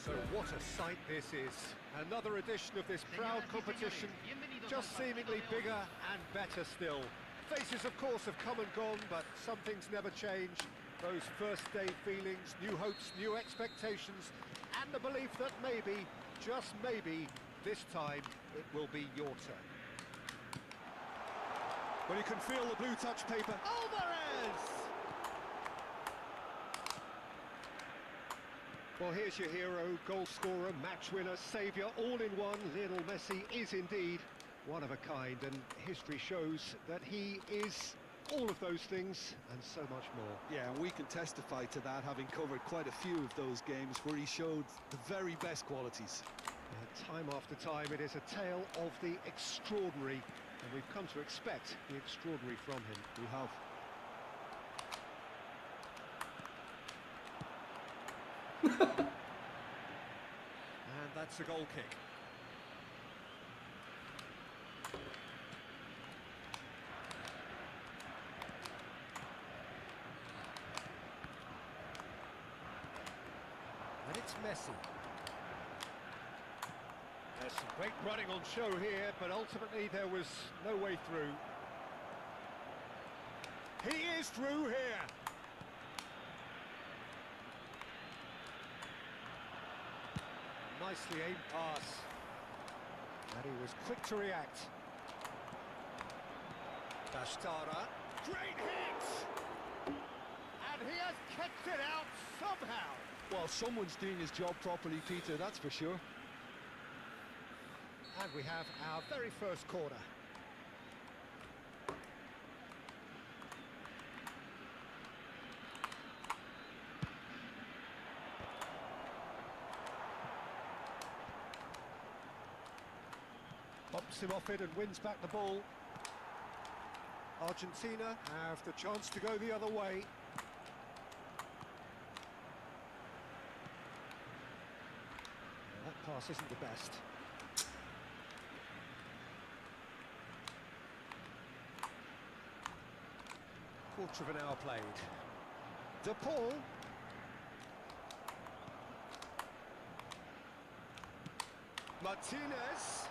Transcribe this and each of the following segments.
So what a sight this is. Another edition of this proud competition, just seemingly bigger and better still. Faces, of course, have come and gone, but some things never change. Those first day feelings, new hopes, new expectations, and the belief that maybe, just maybe, this time it will be your turn. Well, you can feel the blue touch paper. Alvarez! Well, here's your hero, goal scorer, match winner, saviour, all in one. Lionel Messi is indeed one of a kind, and history shows that he is all of those things and so much more. Yeah, and we can testify to that, having covered quite a few of those games where he showed the very best qualities. Time after time, it is a tale of the extraordinary, and we've come to expect the extraordinary from him. We have. And that's a goal kick. And it's Messi. There's some great running on show here, but ultimately there was no way through. He is through here. Nicely aimed pass. And he was quick to react. Bastara. Great hit! And he has kept it out somehow. Well, someone's doing his job properly, Peter, that's for sure. And we have our very first corner. keeps him off it and wins back the ball. Argentina have the chance to go the other way. That pass isn't the best. Quarter of an hour played. De Paul. Martinez.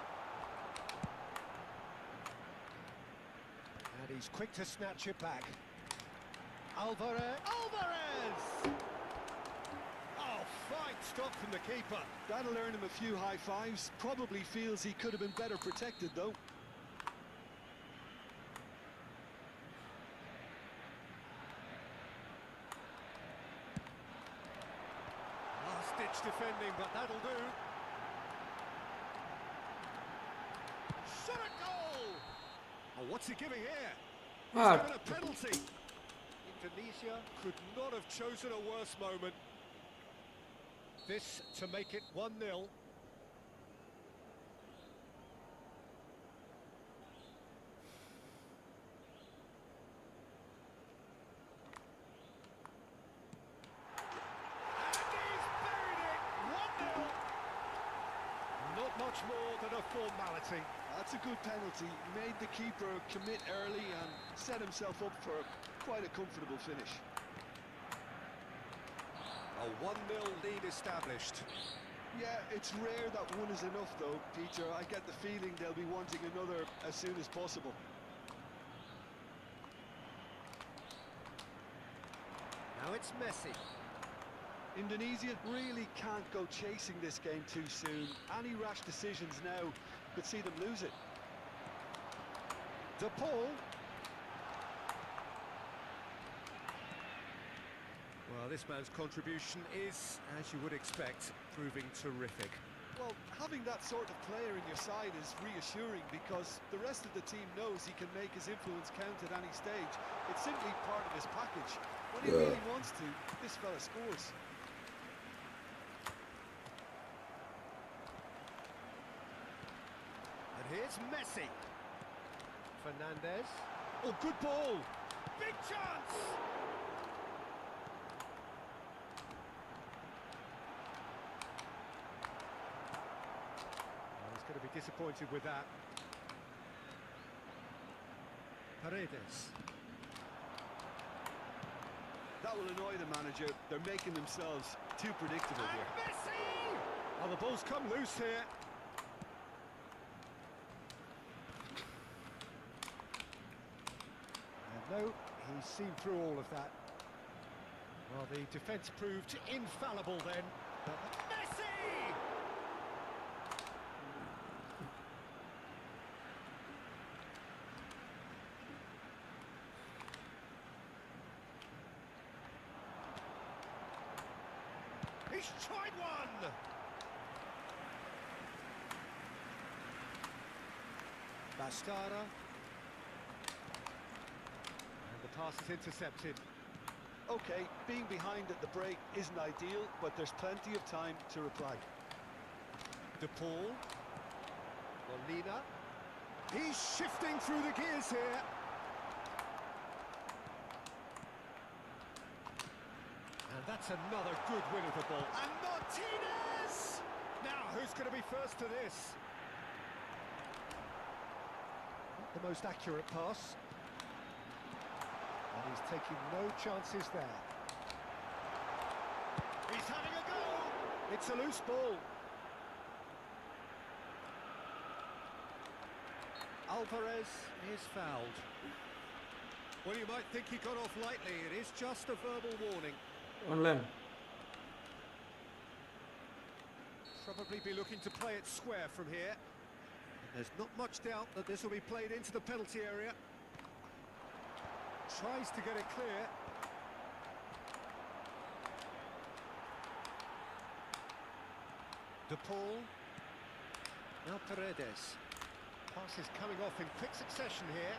And he's quick to snatch it back. Alvarez. Alvarez! Oh, fine stop from the keeper. That'll earn him a few high fives. Probably feels he could have been better protected, though. Last-ditch defending, but that'll do. Shot a goal! Oh, what's he giving here? He's given a penalty. Indonesia could not have chosen a worse moment. This to make it 1-0. Not much more than a formality. That's a good penalty. Made the keeper commit early and set himself up for quite a comfortable finish. A 1-0 lead established. Yeah, it's rare that one is enough though, Peter. I get the feeling they'll be wanting another as soon as possible. Now it's Messi. Indonesia really can't go chasing this game too soon. Any rash decisions now could see them lose it. De Paul. Well, this man's contribution is, as you would expect, proving terrific. Well, having that sort of player in your side is reassuring because the rest of the team knows he can make his influence count at any stage. It's simply part of his package. When he really wants to, this fella scores. And here's Messi. Fernandez. Oh, good ball. Big chance. Oh, he's going to be disappointed with that. Paredes. That will annoy the manager. They're making themselves too predictable And here. Messi! Oh, the ball's come loose here. And no, he's seen through all of that. Well, the defence proved infallible then. But Messi! He's tried one! Bastarda. And the pass is intercepted. Okay, being behind at the break isn't ideal, but there's plenty of time to reply. De Paul. Molina. He's shifting through the gears here. And that's another good win of the ball. And Martinez! Now, who's going to be first to this? Not the most accurate pass. And he's taking no chances there. He's having a go! It's a loose ball. Alvarez is fouled. Well, you might think he got off lightly. It is just a verbal warning. Online. Probably be looking to play it square from here. And there's not much doubt that this will be played into the penalty area. Tries to get it clear. De Paul. Now Paredes. Pass is coming off in quick succession here.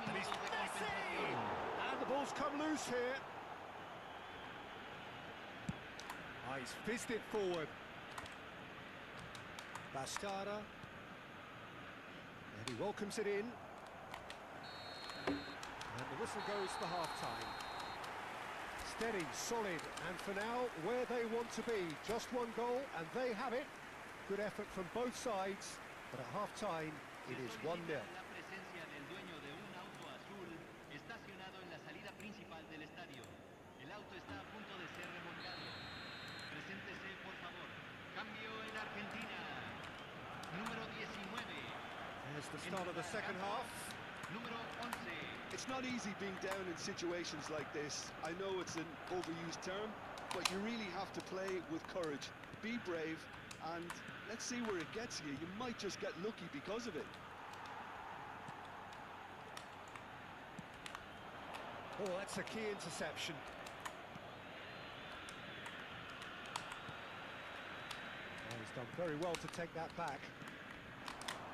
And he's Messi! And the ball's come loose here. Ah, he's fizzed it forward. Bastarda. And he welcomes it in. And the whistle goes for half-time. Steady, solid, and for now, where they want to be. Just one goal, and they have it. Good effort from both sides, but at half-time, it is 1-0. La presencia del dueño de un auto azul estacionado en la salida principal del estadio. El auto está a punto de ser remolcado. Preséntese, por favor. Cambio en Argentina. Número 19. There's the start of the second half. Número 11. It's not easy being down in situations like this. I know it's an overused term, but you really have to play with courage. Be brave, and let's see where it gets you. You might just get lucky because of it. Oh, that's a key interception. Oh, he's done very well to take that back.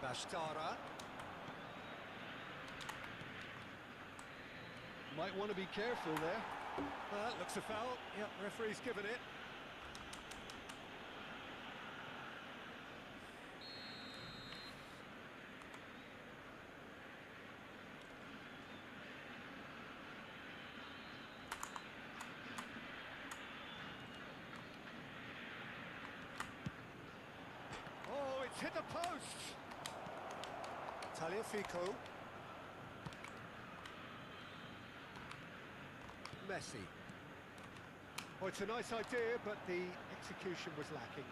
Bastara. Might want to be careful there. That looks a foul. Yep, referee's given it. Oh, it's hit the post. Tagliafico. Messi. Oh, it's a nice idea, but the execution was lacking.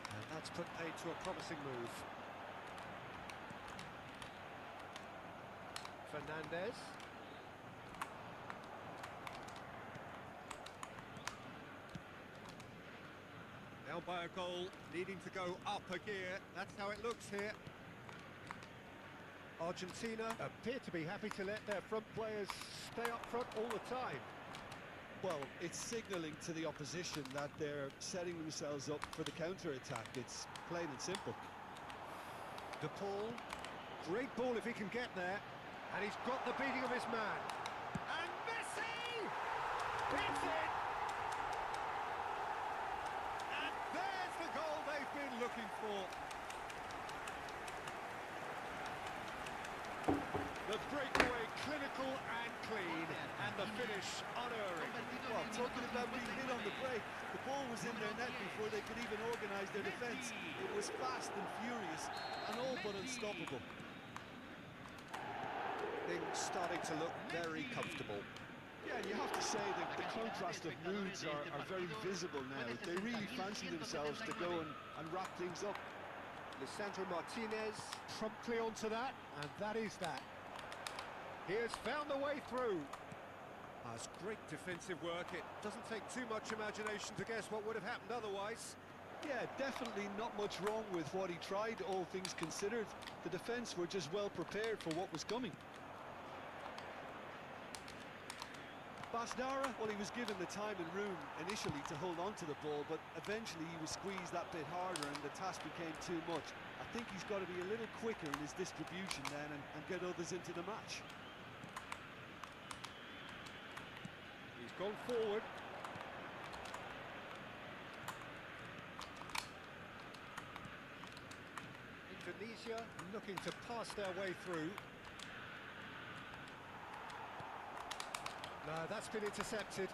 And that's put paid to a promising move. Fernandez. Down by a goal, needing to go up a gear. That's how it looks here. Argentina appear to be happy to let their front players stay up front all the time. Well, it's signalling to the opposition that they're setting themselves up for the counter-attack. It's plain and simple. De Paul, great ball if he can get there, and he's got the beating of his man. And Messi! Hits it! And there's the goal they've been looking for. The breakaway clinical and clean, and the finish unerring. Well, talking about being hit on the break, the ball was in their net before they could even organise their defence. It was fast and furious, and all but unstoppable. Things starting to look very comfortable. Yeah, you have to say that the contrast of moods are very visible now. They really fancy themselves to go and wrap things up. Lisandro Martinez promptly onto that, and that is that. He has found the way through. That's great defensive work. It doesn't take too much imagination to guess what would have happened otherwise. Yeah, definitely not much wrong with what he tried, all things considered. The defence were just well prepared for what was coming. Bastara, well, he was given the time and room initially to hold on to the ball, but eventually he was squeezed that bit harder and the task became too much. I think he's got to be a little quicker in his distribution then and get others into the match. He's gone forward. Indonesia looking to pass their way through. No, that's been intercepted.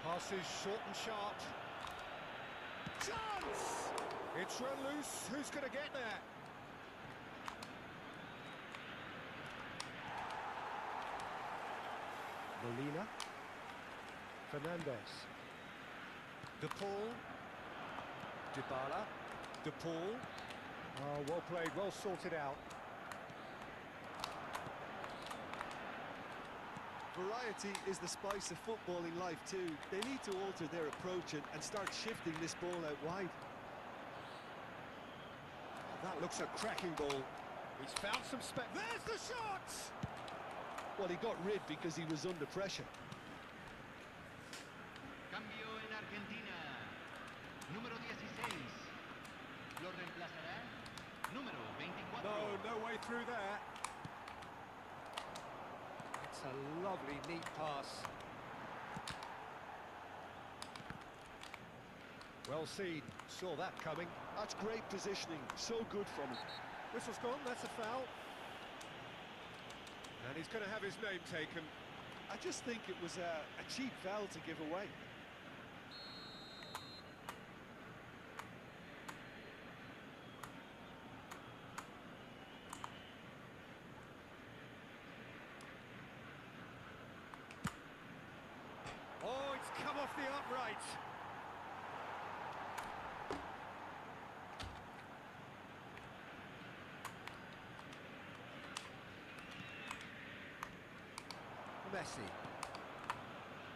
Passes short and sharp. Chance! It's run loose. Who's going to get there? Molina. Fernandez. De Paul. Dybala. De Paul. Oh, well played, well sorted out. Variety is the spice of footballing life too. They need to alter their approach and start shifting this ball out wide. That looks a cracking ball. He's found some space. There's the shot! Well, he got rid because he was under pressure. Cambio en Argentina. Número 16. Lo reemplazará. Número 24. No way through there. It's a lovely, neat pass. Well seen, saw that coming. That's great positioning, so good from him. Whistle's gone, that's a foul. And he's going to have his name taken. I just think it was a cheap foul to give away. Oh, it's come off the upright. Messi.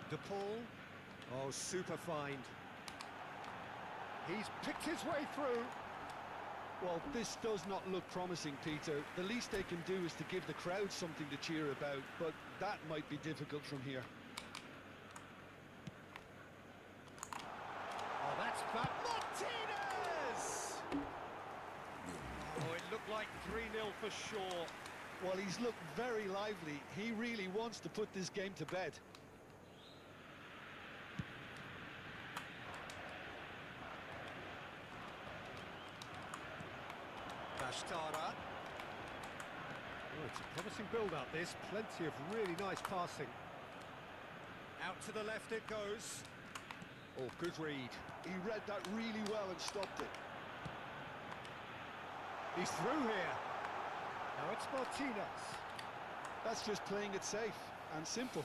De Paul. Oh, super find. He's picked his way through. Well, this does not look promising, Peter. The least they can do is to give the crowd something to cheer about, but that might be difficult from here. Oh, that's bad. Martinez! Oh, it looked like 3-0 for sure. Well, he's looked very lively. He really wants to put this game to bed. Bashtara. Oh, it's a promising build-up, this. Plenty of really nice passing. Out to the left it goes. Oh, good read. He read that really well and stopped it. He's through here. Now it's Martinez. That's just playing it safe and simple.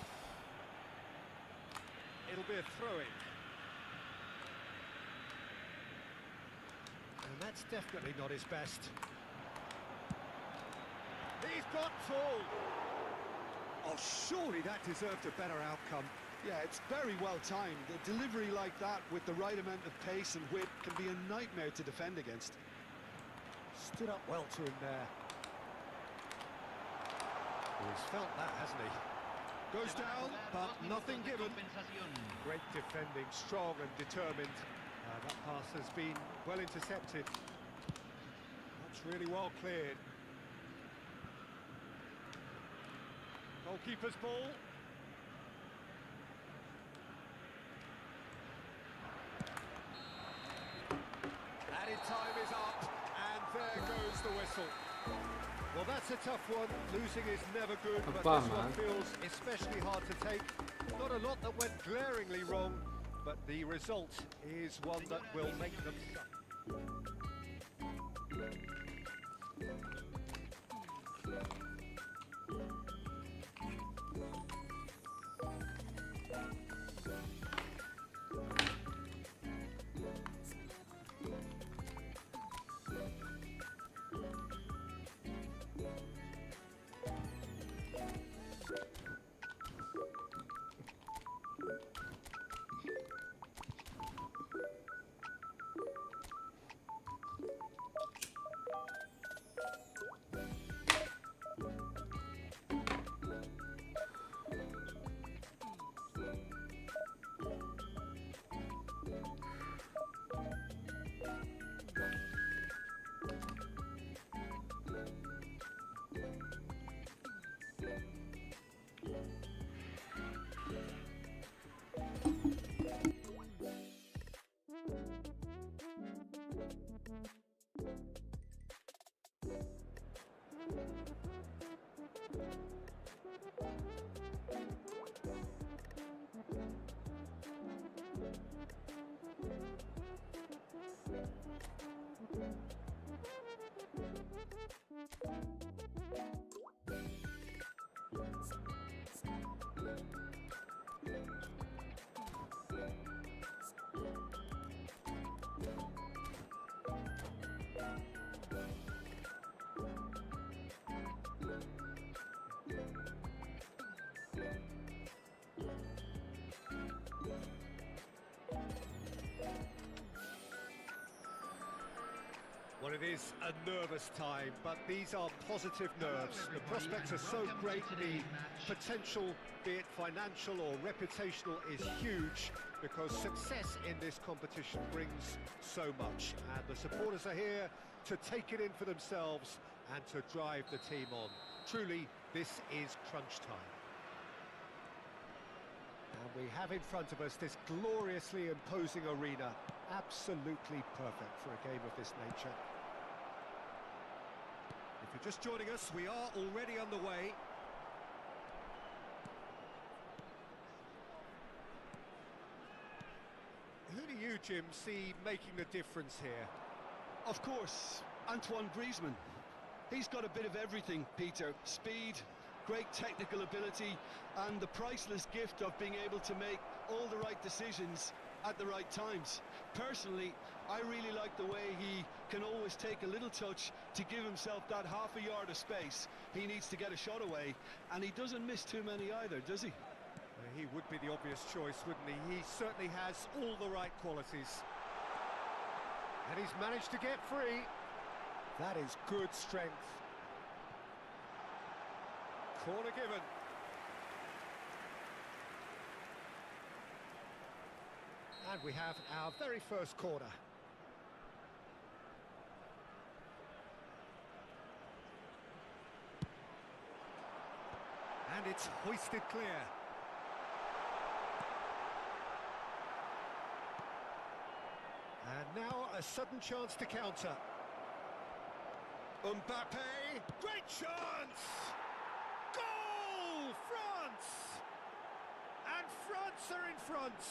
It'll be a throw-in. And that's definitely not his best. He's got full. Oh, surely that deserved a better outcome. Yeah, it's very well timed. A delivery like that with the right amount of pace and whip can be a nightmare to defend against. Stood up well to him there. Well, he's felt that, hasn't he? Goes down, but nothing given. Great defending, strong and determined. That pass has been well intercepted. That's really well cleared. Goalkeeper's ball. Added time is up, and there goes the whistle. Well, that's a tough one. Losing is never good, but this one feels especially hard to take. Not a lot that went glaringly wrong, but the result is one that will make them suffer. Well, it is a nervous time, but these are positive nerves. The prospects are so great, the potential, be it financial or reputational, is huge because success in this competition brings so much. And the supporters are here to take it in for themselves and to drive the team on. Truly, this is crunch time. And we have in front of us this gloriously imposing arena. absolutely perfect for a game of this nature. If you're just joining us, we are already underway. Who do you, Jim, see making the difference here? Of course, Antoine Griezmann. He's got a bit of everything, Peter. Speed, great technical ability, and the priceless gift of being able to make all the right decisions at the right times. Personally, I really like the way he can always take a little touch to give himself that half a yard of space. He needs to get a shot away, and he doesn't miss too many either, does he? He would be the obvious choice, wouldn't he? He certainly has all the right qualities. And he's managed to get free. That is good strength. Corner given. And we have our very first corner. And it's hoisted clear. And now a sudden chance to counter. Mbappe, great chance! Goal! France! And France are in front.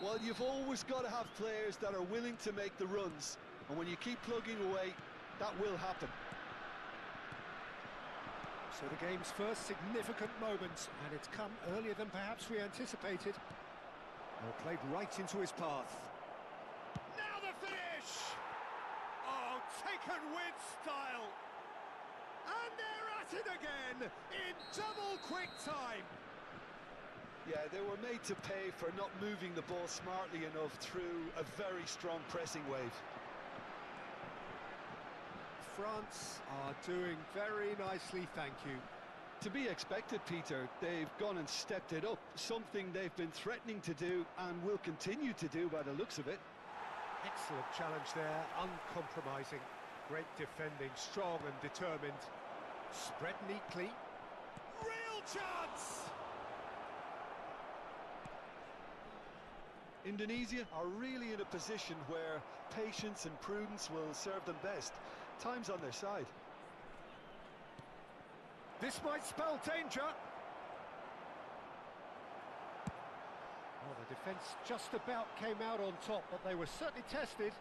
Well, you've always got to have players that are willing to make the runs, and when you keep plugging away, that will happen. So the game's first significant moment, and it's come earlier than perhaps we anticipated. Well, played right into his path. Now the finish! Oh, taken with style! And they're at it again, in double quick time! Yeah, they were made to pay for not moving the ball smartly enough through a very strong pressing wave. France are doing very nicely, thank you. To be expected, Peter. They've gone and stepped it up, something they've been threatening to do and will continue to do by the looks of it. Excellent challenge there, uncompromising. Great defending, strong and determined. Spread neatly. Real chance! Indonesia are really in a position where patience and prudence will serve them best. Time's on their side. This might spell danger. Well, the defence just about came out on top, but they were certainly tested.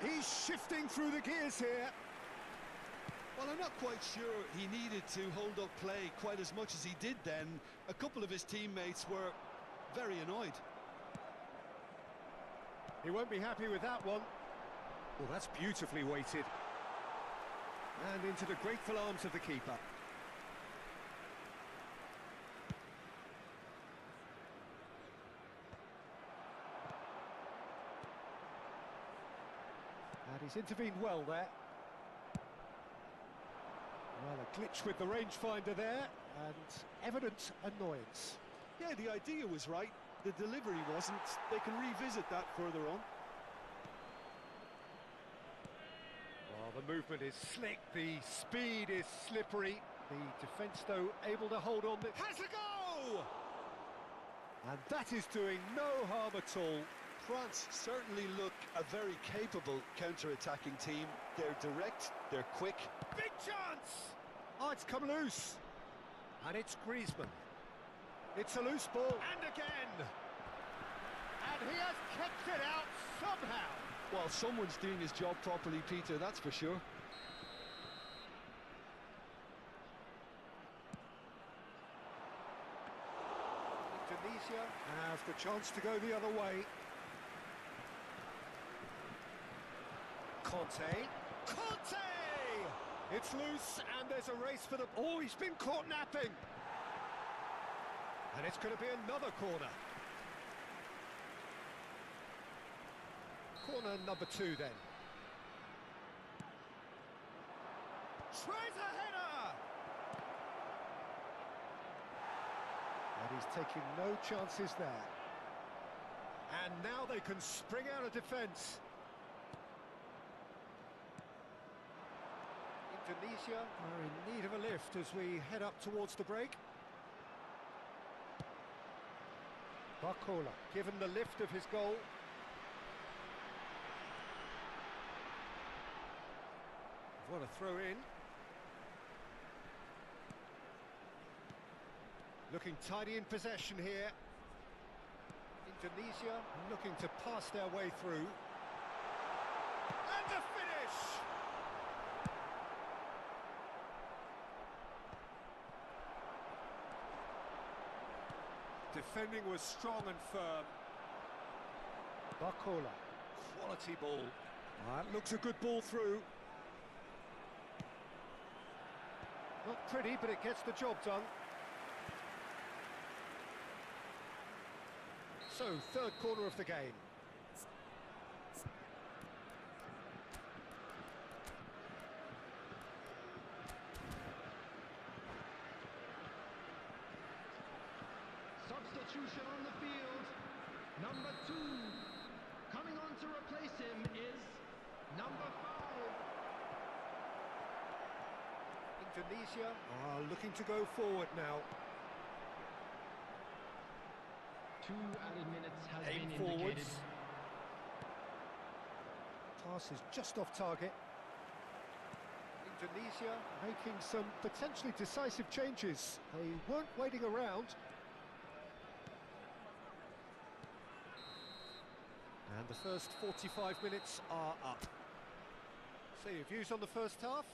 He's shifting through the gears here. Well, I'm not quite sure he needed to hold up play quite as much as he did then. A couple of his teammates were very annoyed. He won't be happy with that one. Well, that's beautifully weighted. And into the grateful arms of the keeper. And he's intervened well there. Well, a glitch with the rangefinder there, and evident annoyance. Yeah, the idea was right. The delivery wasn't. They can revisit that further on. Well, the movement is slick, the speed is slippery. The defence, though, able to hold on. Has a go! And that is doing no harm at all. France certainly look a very capable counter-attacking team. They're direct, they're quick. Big chance! Oh, it's come loose. And it's Griezmann. It's a loose ball. And again! And he has kept it out somehow. Well, someone's doing his job properly, Peter, that's for sure. Indonesia have the chance to go the other way. Conte! It's loose, and there's a race for the... Oh, he's been caught napping! And it's going to be another corner. Corner number 2, then. Tries a header! And he's taking no chances there. And now they can spring out of defence. Indonesia are in need of a lift as we head up towards the break. Barcola, given the lift of his goal. What a throw in. Looking tidy in possession here. Indonesia looking to pass their way through. And the finish! Defending was strong and firm. Barcola. Quality ball. That looks a good ball through. Not pretty, but it gets the job done. So, third corner of the game. Substitution on the field. Number 2. Coming on to replace him is number 5. Indonesia are looking to go forward now. 2 added minutes has Aim been forwards. indicated. Pass is just off target. Indonesia making some potentially decisive changes. They weren't waiting around. And the first 45 minutes are up. So your views on the first half?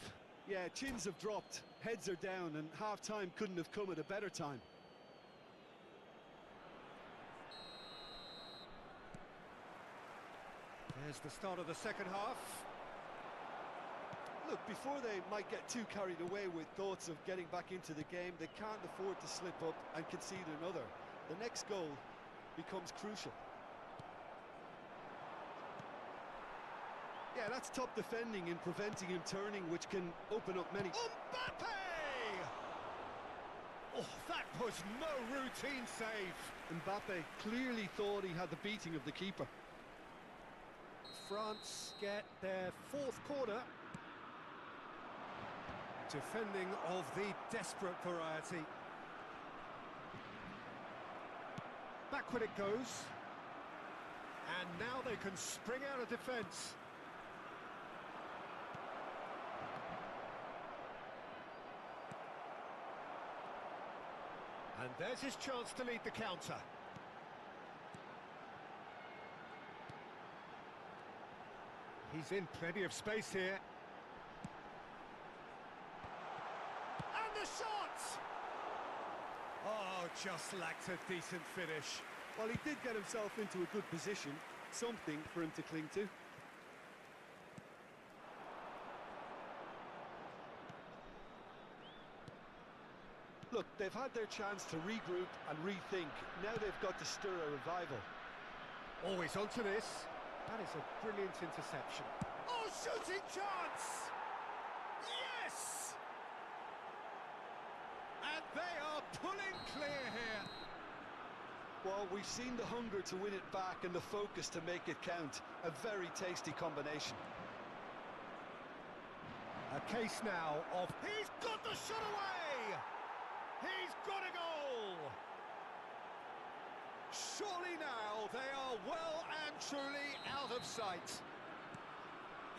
Yeah, chins have dropped, heads are down, and half-time couldn't have come at a better time. There's the start of the second half. Look, before they might get too carried away with thoughts of getting back into the game, they can't afford to slip up and concede another. The next goal becomes crucial. Yeah, that's top defending in preventing him turning, which can open up many... Mbappe! Oh, that was no routine save. Mbappe clearly thought he had the beating of the keeper. France get their fourth corner. Defending of the desperate variety. Backward it goes. And now they can spring out of defence. And there's his chance to lead the counter. He's in plenty of space here. And the shot! Oh, just lacked a decent finish. Well, he did get himself into a good position, something for him to cling to. Look, they've had their chance to regroup and rethink. Now they've got to stir a revival. Always onto this. That is a brilliant interception. Oh, shooting chance! Yes! And they are pulling clear here. Well, we've seen the hunger to win it back and the focus to make it count. A very tasty combination. A case now of... He's got the shot away! He's got a goal! Surely now they are well and truly out of sight.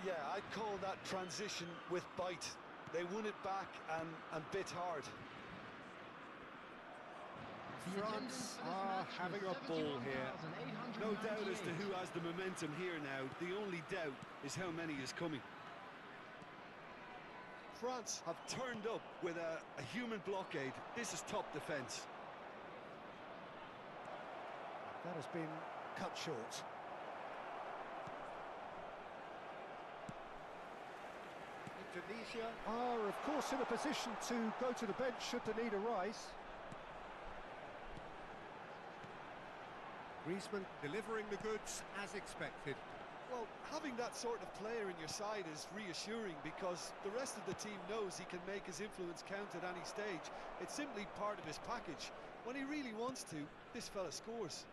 Yeah, I'd call that transition with bite. They won it back and bit hard. France are having a ball here. No doubt as to who has the momentum here now. The only doubt is how many is coming. France have turned up with a human blockade. This is top defence. That has been cut short. Indonesia are, of course, in a position to go to the bench should the need arise. Griezmann delivering the goods as expected. Well, having that sort of player in your side is reassuring because the rest of the team knows he can make his influence count at any stage. It's simply part of his package. When he really wants to, this fella scores.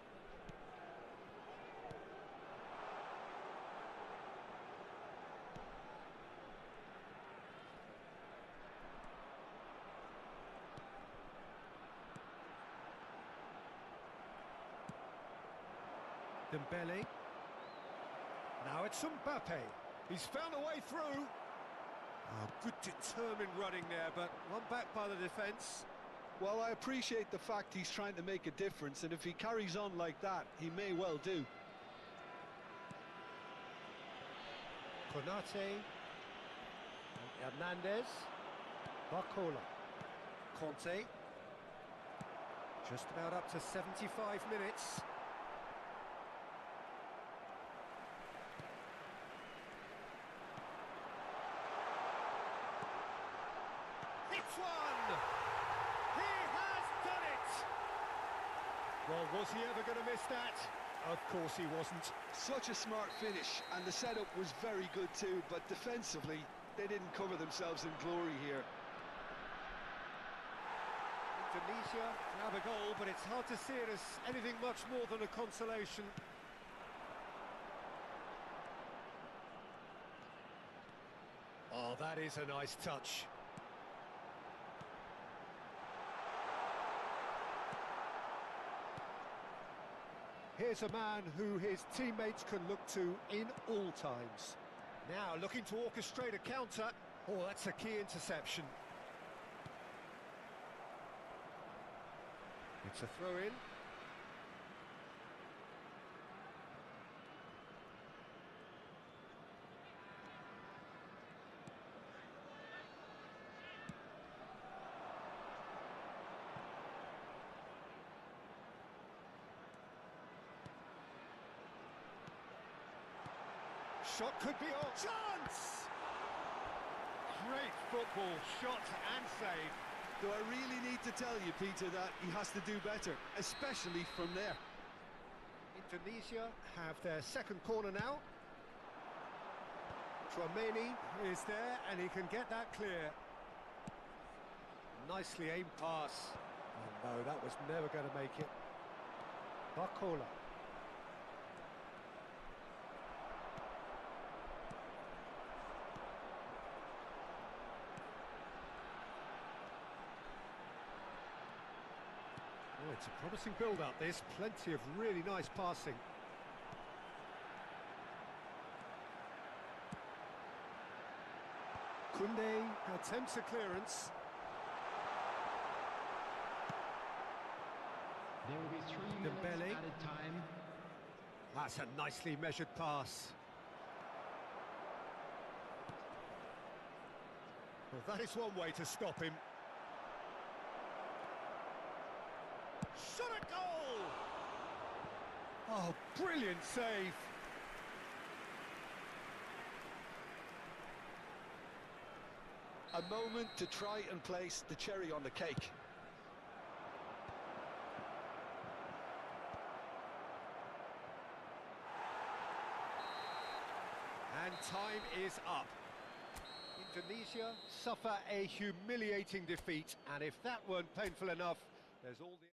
Dembele. Now it's Mbappe. He's found a way through. Oh, good determined running there, but one back by the defence. Well, I appreciate the fact he's trying to make a difference, and if he carries on like that, he may well do. Konate. Hernandez. Barcola. Conte. Just about up to 75 minutes. It's one! He has done it! Well, was he ever going to miss that? Of course he wasn't. Such a smart finish, and the setup was very good too, but defensively, they didn't cover themselves in glory here. Indonesia grab a goal, but it's hard to see it as anything much more than a consolation. Oh, that is a nice touch. Here's a man who his teammates can look to in all times. Now looking to orchestrate a counter. Oh, that's a key interception. It's a throw-in. Shot could be on. Chance! Great football, shot and save. Do I really need to tell you, Peter, that he has to do better, especially from there? Indonesia have their second corner now. Trameni is there and he can get that clear. Nicely aimed pass. Oh no, that was never going to make it. Barcola. Oh, it's a promising build-up, this. Plenty of really nice passing. Koundé attempts a clearance. There will be 3 minutes Dembele. added time. That's a nicely measured pass. Well, that is one way to stop him. Shot a goal! Oh, brilliant save. A moment to try and place the cherry on the cake. And time is up. Indonesia suffer a humiliating defeat, and if that weren't painful enough, there's all the...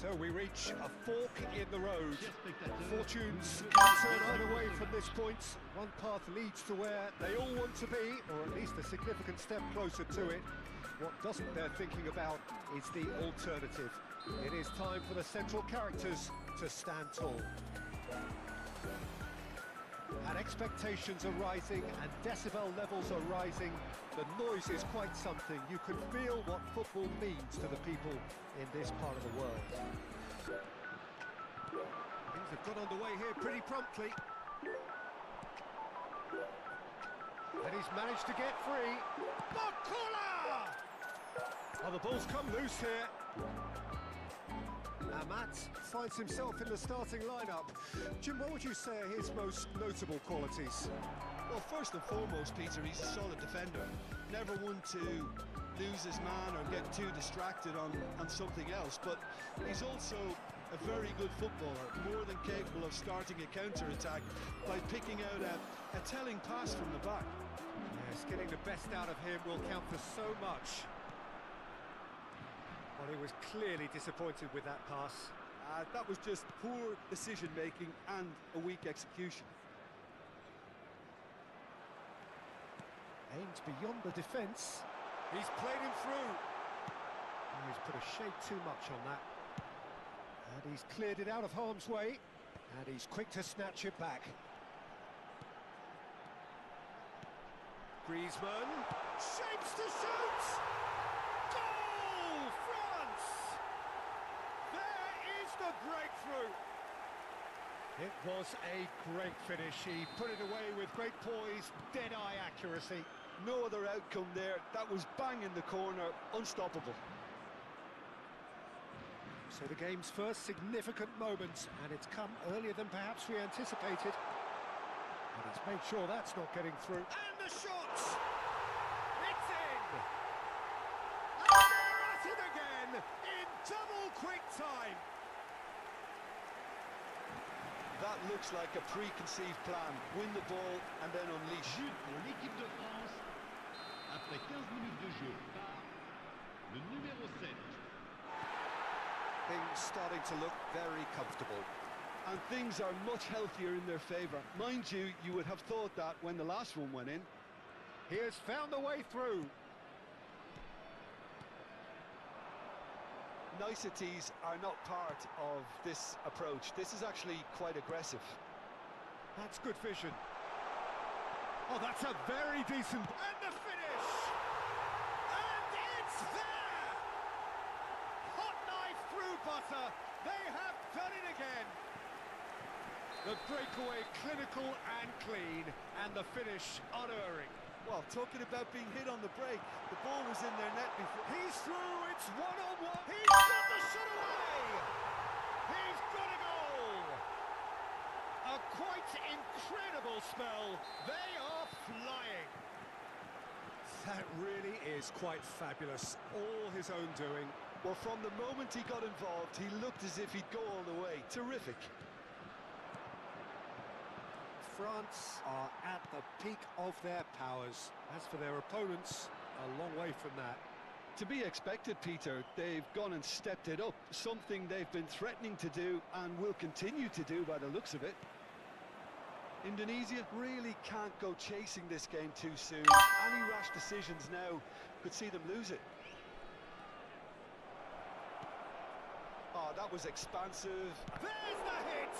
So we reach a fork in the road. Fortunes can turn either way from this point. One path leads to where they all want to be, or at least a significant step closer to it. What doesn't bear thinking about is the alternative. It is time for the central characters to stand tall. And expectations are rising and decibel levels are rising. The noise is quite something. You can feel what football means to the people in this part of the world. Things have got underway here pretty promptly. And he's managed to get free. Bakula! Oh, the ball's come loose here. Amat finds himself in the starting lineup. Jim, what would you say are his most notable qualities? Well, first and foremost, Peter, he's a solid defender. Never one to lose his man or get too distracted on something else. But he's also a very good footballer, more than capable of starting a counter-attack by picking out a telling pass from the back. Yes, getting the best out of him will count for so much. Well, he was clearly disappointed with that pass. That was just poor decision-making and a weak execution. Aims beyond the defence. He's played him through. Oh, he's put a shade too much on that. And he's cleared it out of harm's way. And he's quick to snatch it back. Griezmann shapes to shoot! Goal! France! There is the breakthrough! It was a great finish. He put it away with great poise, dead-eye accuracy. No other outcome there. That was bang in the corner, unstoppable. So the game's first significant moment, and it's come earlier than perhaps we anticipated. And he's made sure that's not getting through. And the shot! It's in! And they're at it again in double quick time. That looks like a preconceived plan. Win the ball and then unleash. But pour l'équipe de France, après 15 minutes de jeu, par le numéro 7. Things starting to look very comfortable. And things are much healthier in their favour. Mind you, you would have thought that when the last one went in. He has found a way through. Niceties are not part of this approach. This is actually quite aggressive. That's good vision. Oh, that's a very decent... And the finish! And it's there! Hot knife through butter. They have done it again. The breakaway clinical and clean, and the finish unerring. Well, talking about being hit on the break, the ball was in their net before. He's through, it's one-on-one. He's got the shot away! He's got a goal! A quite incredible spell. They are flying. That really is quite fabulous. All his own doing. Well, from the moment he got involved, he looked as if he'd go all the way. Terrific. France are at the peak of their powers. As for their opponents, a long way from that. To be expected, Peter. They've gone and stepped it up. Something they've been threatening to do and will continue to do by the looks of it. Indonesia really can't go chasing this game too soon. Any rash decisions now could see them lose it. Oh, that was expansive. There's the hit!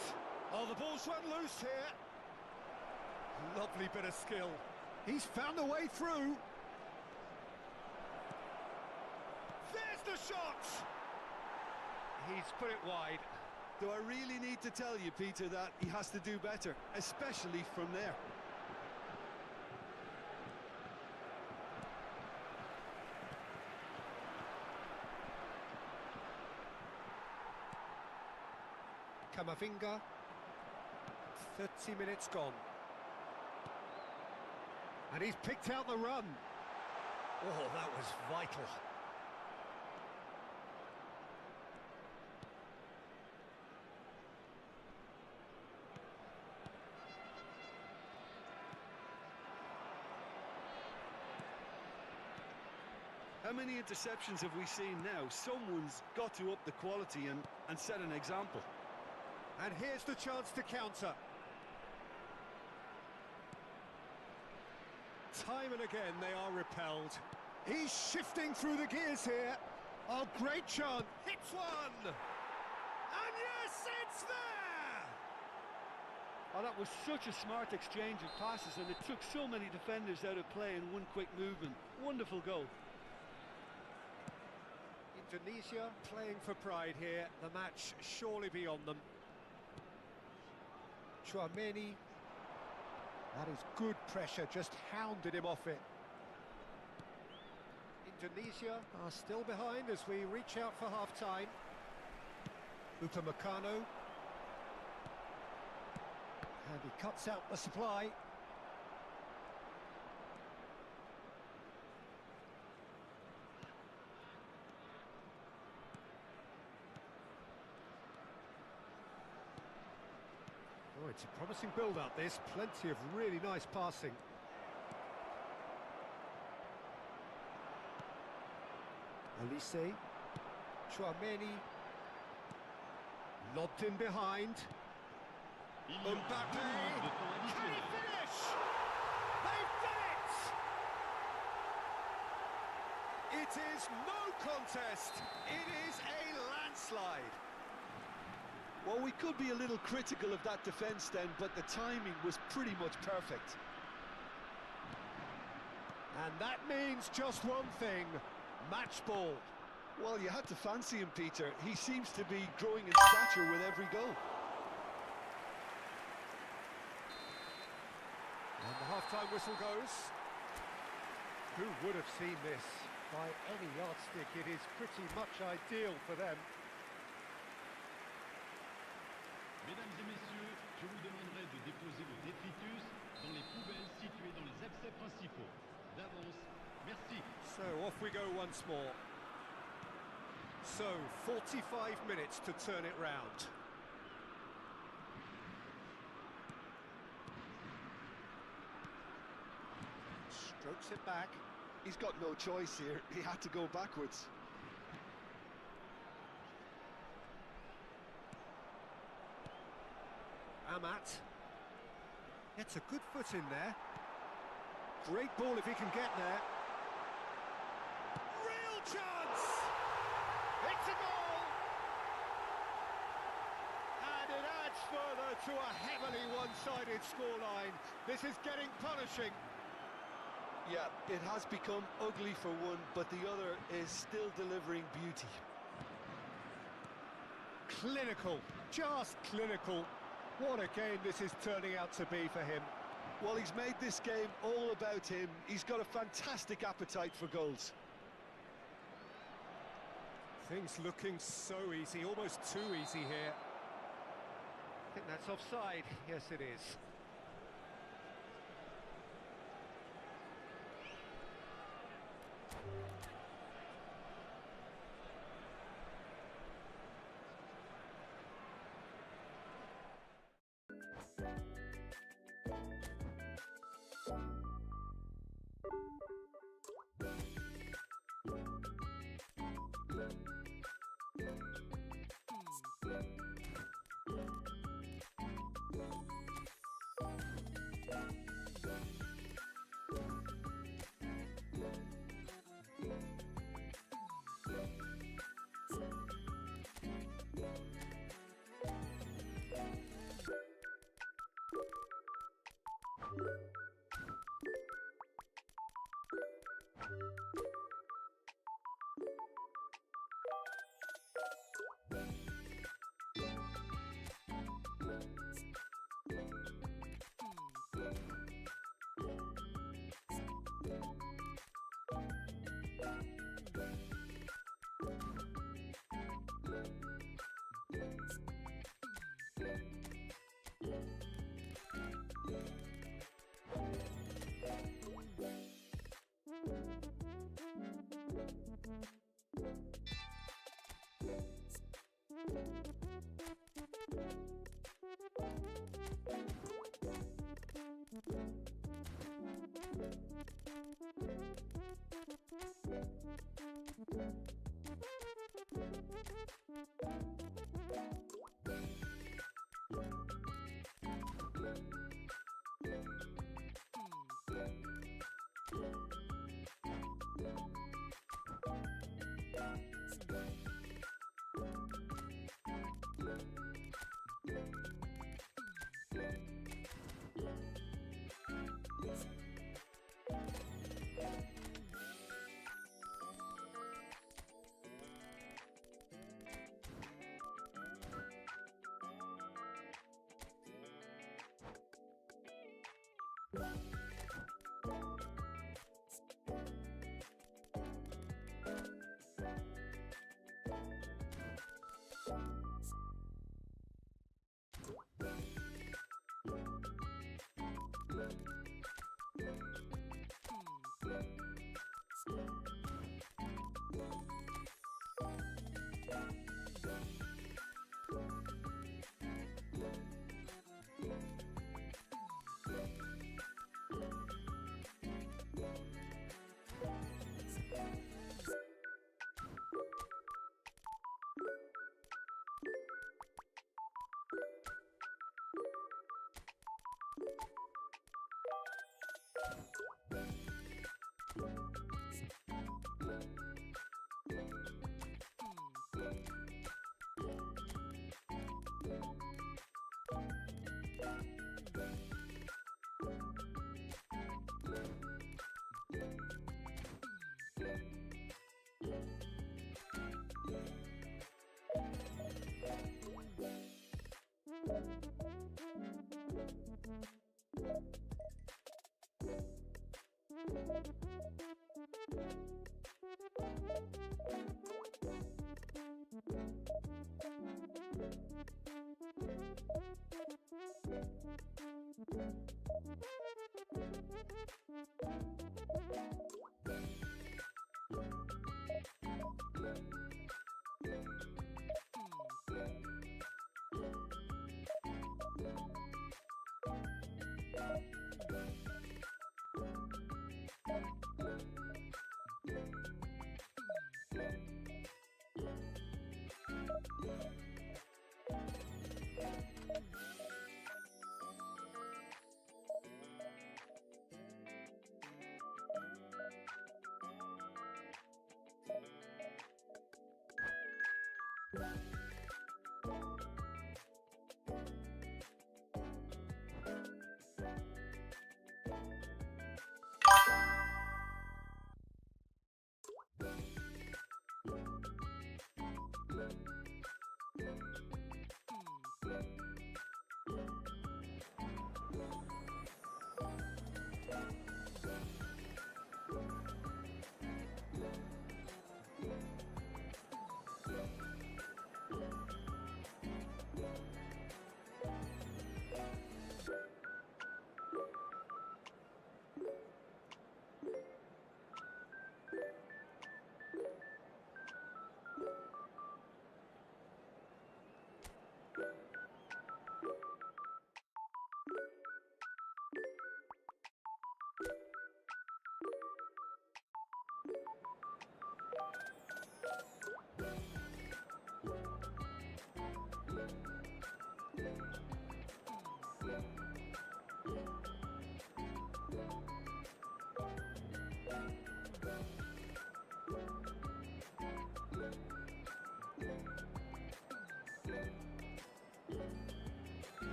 Oh, the ball's run loose here. Lovely bit of skill. He's found a way through. There's the shot! He's put it wide. Do I really need to tell you, Peter, that he has to do better, especially from there? Kamavinga. 30 minutes gone. And he's picked out the run. Oh, that was vital. How many interceptions have we seen now? Someone's got to up the quality and set an example. And here's the chance to counter. Time and again they are repelled. He's shifting through the gears here. Oh, great chance. Hits one! And yes, it's there! Oh, that was such a smart exchange of passes, and it took so many defenders out of play in one quick movement. Wonderful goal. Indonesia playing for pride here. The match surely beyond them. Chouameni. That is good pressure, just hounded him off it. Indonesia are still behind as we reach out for half-time. Upamecano. And he cuts out the supply. Oh, it's a promising build-up, this. Plenty of really nice passing. Elise. Chouameni. Lobbed in behind. Mbappe. Can he finish? They've done it! It is no contest. It is a landslide. Well, we could be a little critical of that defence then, but the timing was pretty much perfect. And that means just one thing, match ball. Well, you had to fancy him, Peter. He seems to be growing in stature with every goal. And the half-time whistle goes. Who would have seen this? By any yardstick, it is pretty much ideal for them. Mesdames et messieurs, je vous demanderai de déposer vos détritus dans les poubelles situées dans les accès principaux. D'avance, merci. So off we go once more. So 45 minutes to turn it round. Strokes it back. He's got no choice here. He had to go backwards. Amat gets a good foot in there. Great ball if he can get there. Real chance! It's a goal! And it adds further to a heavily one-sided scoreline. This is getting punishing. Yeah, it has become ugly for one, but the other is still delivering beauty. Clinical, just clinical. What a game this is turning out to be for him. Well, he's made this game all about him. He's got a fantastic appetite for goals. Things looking so easy, almost too easy here. I think that's offside. Yes, it is.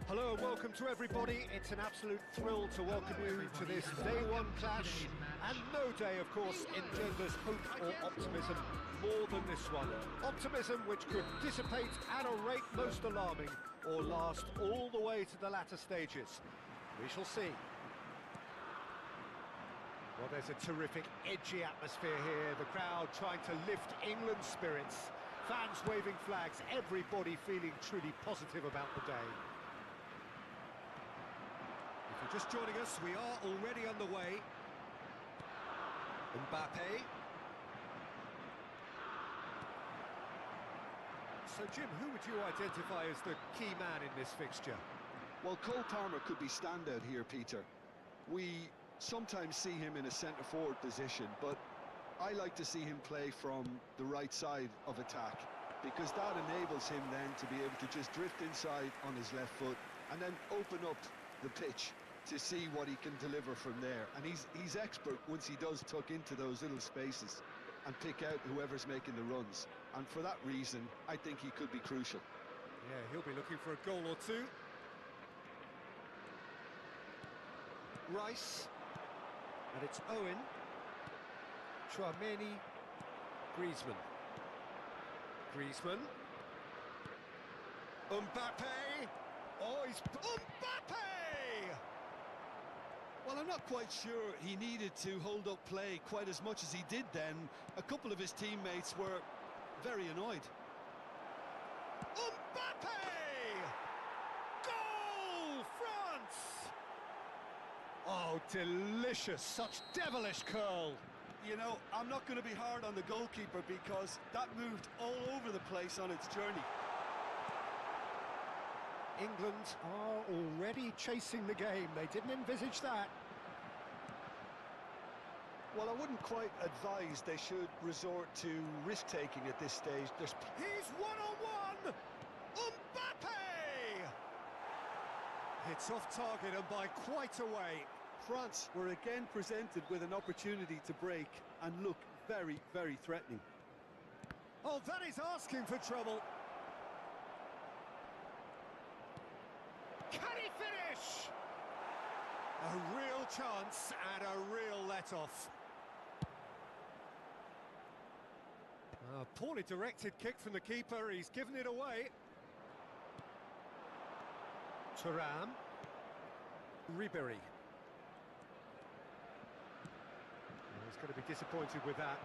Hello and welcome to everybody. It's an absolute thrill to welcome you to this day one clash. And no day, of course, engenders hope or optimism more than this one. Optimism which could dissipate at a rate most alarming or last all the way to the latter stages. We shall see. Well, there's a terrific, edgy atmosphere here. The crowd trying to lift England's spirits. Fans waving flags, everybody feeling truly positive about the day. If you're just joining us, we are already underway. Mbappe. So, Jim, who would you identify as the key man in this fixture? Well, Cole Palmer could be standout here, Peter. We sometimes see him in a centre-forward position, but I like to see him play from the right side of attack, because that enables him then to be able to just drift inside on his left foot and then open up the pitch to see what he can deliver from there. And he's expert once he does tuck into those little spaces and pick out whoever's making the runs. And for that reason, I think he could be crucial. Yeah, he'll be looking for a goal or two. Rice. And it's Owen. Chouameni. Griezmann. Griezmann. Mbappe. Oh, he's... Mbappe! Well, I'm not quite sure he needed to hold up play quite as much as he did then. A couple of his teammates were very annoyed. Mbappe! Goal, France! Oh, delicious, such devilish curl. You know, I'm not going to be hard on the goalkeeper because that moved all over the place on its journey. England are already chasing the game. They didn't envisage that. Well, I wouldn't quite advise they should resort to risk-taking at this stage. He's one-on-one! Mbappe! It's off target and by quite a way. France were again presented with an opportunity to break and look very, very threatening. Oh, that is asking for trouble. Can he finish? A real chance and a real let-off. A poorly directed kick from the keeper, he's given it away. Thuram. Ribéry. He's going to be disappointed with that.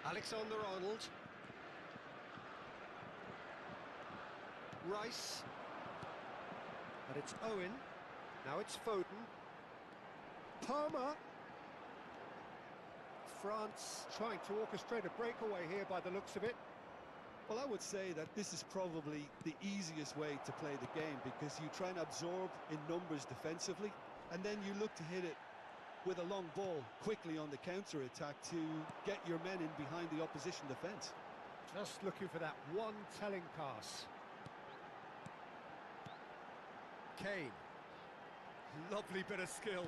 Alexander-Arnold. Rice. And it's Owen. Now it's Foden. Palmer. France trying to orchestrate a breakaway here by the looks of it. Well, I would say that this is probably the easiest way to play the game, because you try and absorb in numbers defensively, and then you look to hit it with a long ball quickly on the counter-attack to get your men in behind the opposition defence. Just looking for that one telling pass. Kane. Lovely bit of skill.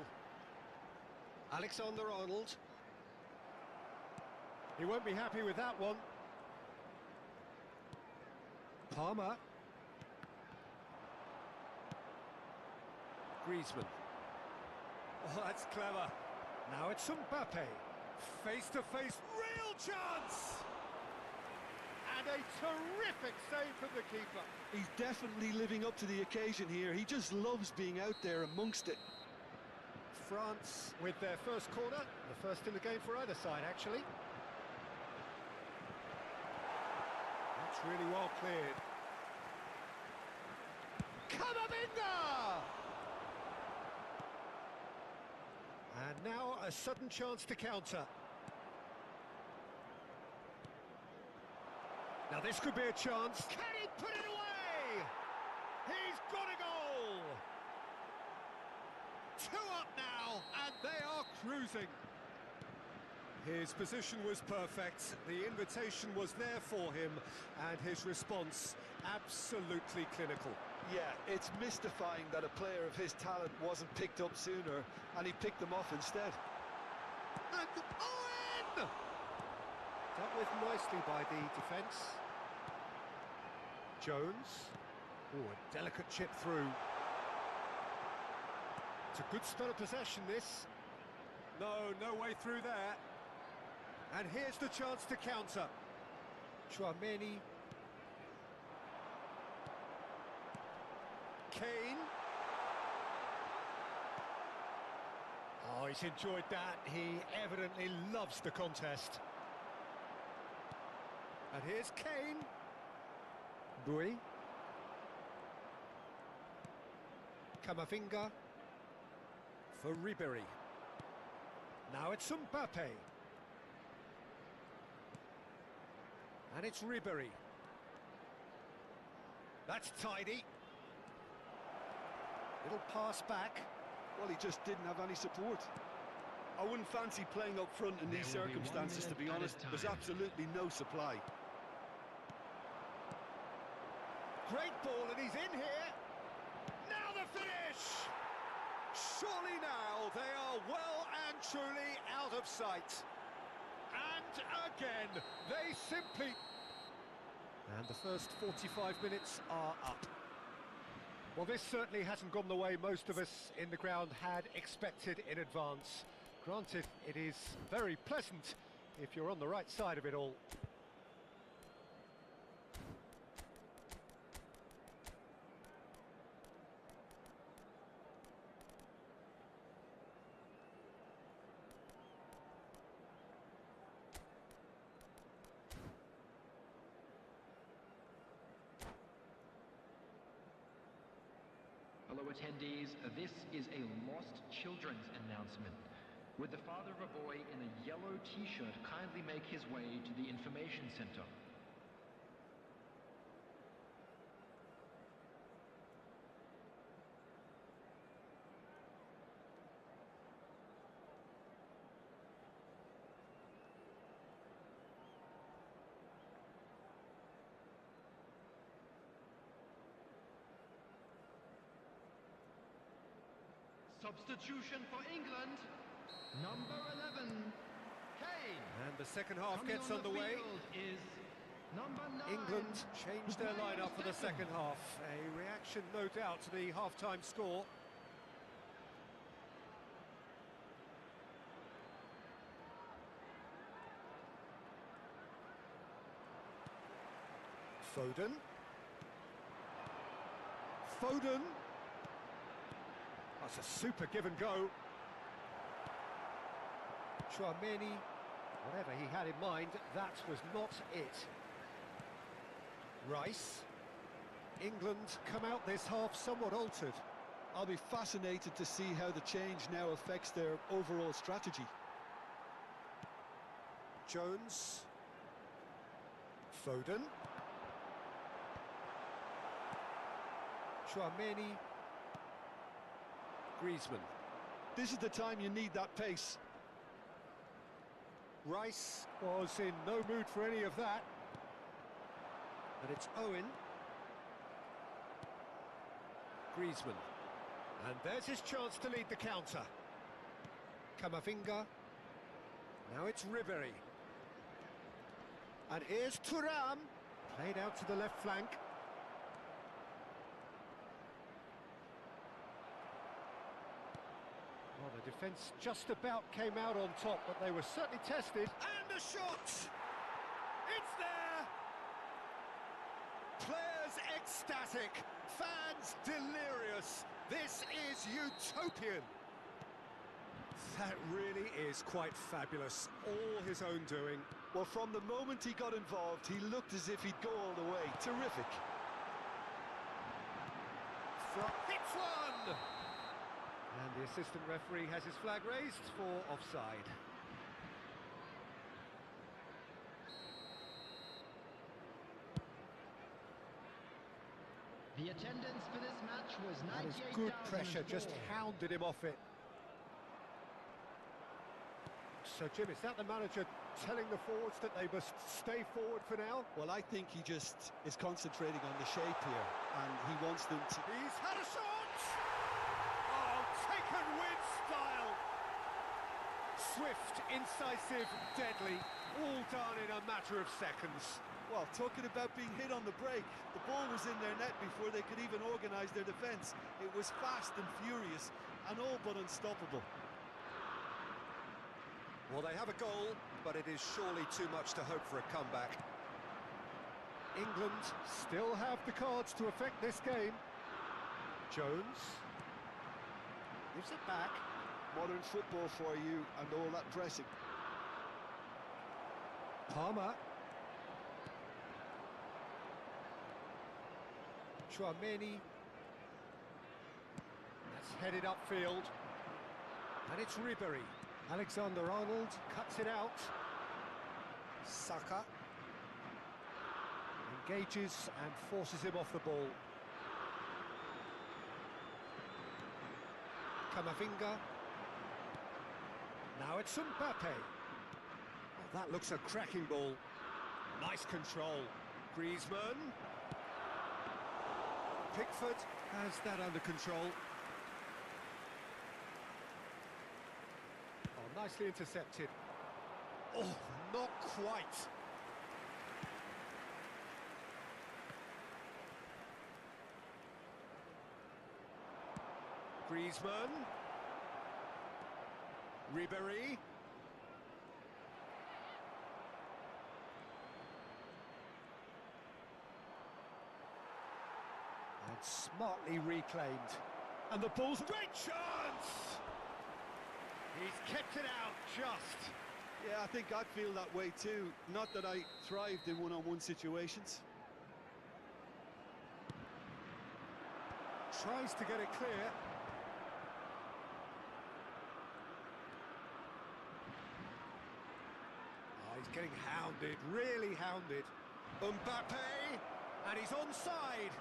Alexander-Arnold. He won't be happy with that one. Palmer. Griezmann. Oh, that's clever. Now it's Mbappe. Face-to-face, real chance! And a terrific save from the keeper. He's definitely living up to the occasion here. He just loves being out there amongst it. France with their first corner, the first in the game for either side, actually. That's really well cleared. Camavinga! And now a sudden chance to counter. Now this could be a chance. Can he put it away? He's got a goal! 2 up now, and they are cruising. His position was perfect, the invitation was there for him, and his response absolutely clinical. Yeah, it's mystifying that a player of his talent wasn't picked up sooner, and he picked them off instead. And Owen! Dealt with nicely by the defence. Jones. Oh, a delicate chip through. It's a good spell of possession, this. No way through there. And here's the chance to counter. Chouameni. Kane. Oh, he's enjoyed that. He evidently loves the contest. And here's Kane. Bui. Camavinga. For Ribery. Now it's Mbappe. And it's Ribery. That's tidy. Little pass back. Well, he just didn't have any support. I wouldn't fancy playing up front in these circumstances, to be honest. There's absolutely no supply. Great ball, and he's in here. Now the finish! Surely now they are well and truly out of sight. And again, they simply... And the first 45 minutes are up. Well, this certainly hasn't gone the way most of us in the ground had expected in advance. Granted, it is very pleasant if you're on the right side of it all. Hello attendees, this is a lost children's announcement. Would the father of a boy in a yellow t-shirt kindly make his way to the information center? Substitution for England, number 11, Kane. And the second half gets on underway. The field is number 9. England changed their lineup for the second half. A reaction, no doubt, to the half-time score. Foden. Foden. That's a super give and go. Chouameni, whatever he had in mind, that was not it. Rice. England come out this half somewhat altered. I'll be fascinated to see how the change now affects their overall strategy. Jones. Foden. Chouameni. Griezmann. This is the time you need that pace. Rice was in no mood for any of that. And it's Owen. Griezmann. And there's his chance to lead the counter. Camavinga. Now it's Ribery. And here's Thuram. Played out to the left flank. Well, the defence just about came out on top, but they were certainly tested. And a shot! It's there! Players ecstatic, fans delirious. This is utopian. That really is quite fabulous. All his own doing. Well, from the moment he got involved, he looked as if he'd go all the way. Terrific. Hits one! And the assistant referee has his flag raised for offside. The attendance for this match was That is good pressure, just 98,004. hounded him off it. So, Jim, is that the manager telling the forwards that they must stay forward for now? Well, I think he just is concentrating on the shape here, and he wants them to... He's had a shot! Oh, taken with style! Swift, incisive, deadly. All done in a matter of seconds. Well, talking about being hit on the break, the ball was in their net before they could even organise their defence. It was fast and furious and all but unstoppable. Well, they have a goal, but it is surely too much to hope for a comeback. England still have the cards to affect this game. Jones gives it back. Modern football for you and all that pressing. Palmer. Chouameni. That's headed upfield. And it's Ribery. Alexander-Arnold cuts it out. Saka engages and forces him off the ball. Camavinga. Now it's Mbappe. Oh, that looks a cracking ball. Nice control. Griezmann. Pickford has that under control. Oh, nicely intercepted. Oh, not quite. Griezmann. Ribery. And smartly reclaimed. And the ball's great chance! He's kept it out just. Yeah, I think I'd feel that way too. Not that I thrived in one-on-one situations. Tries to get it clear. Oh, he's getting hounded, really hounded. Mbappe, and he's onside.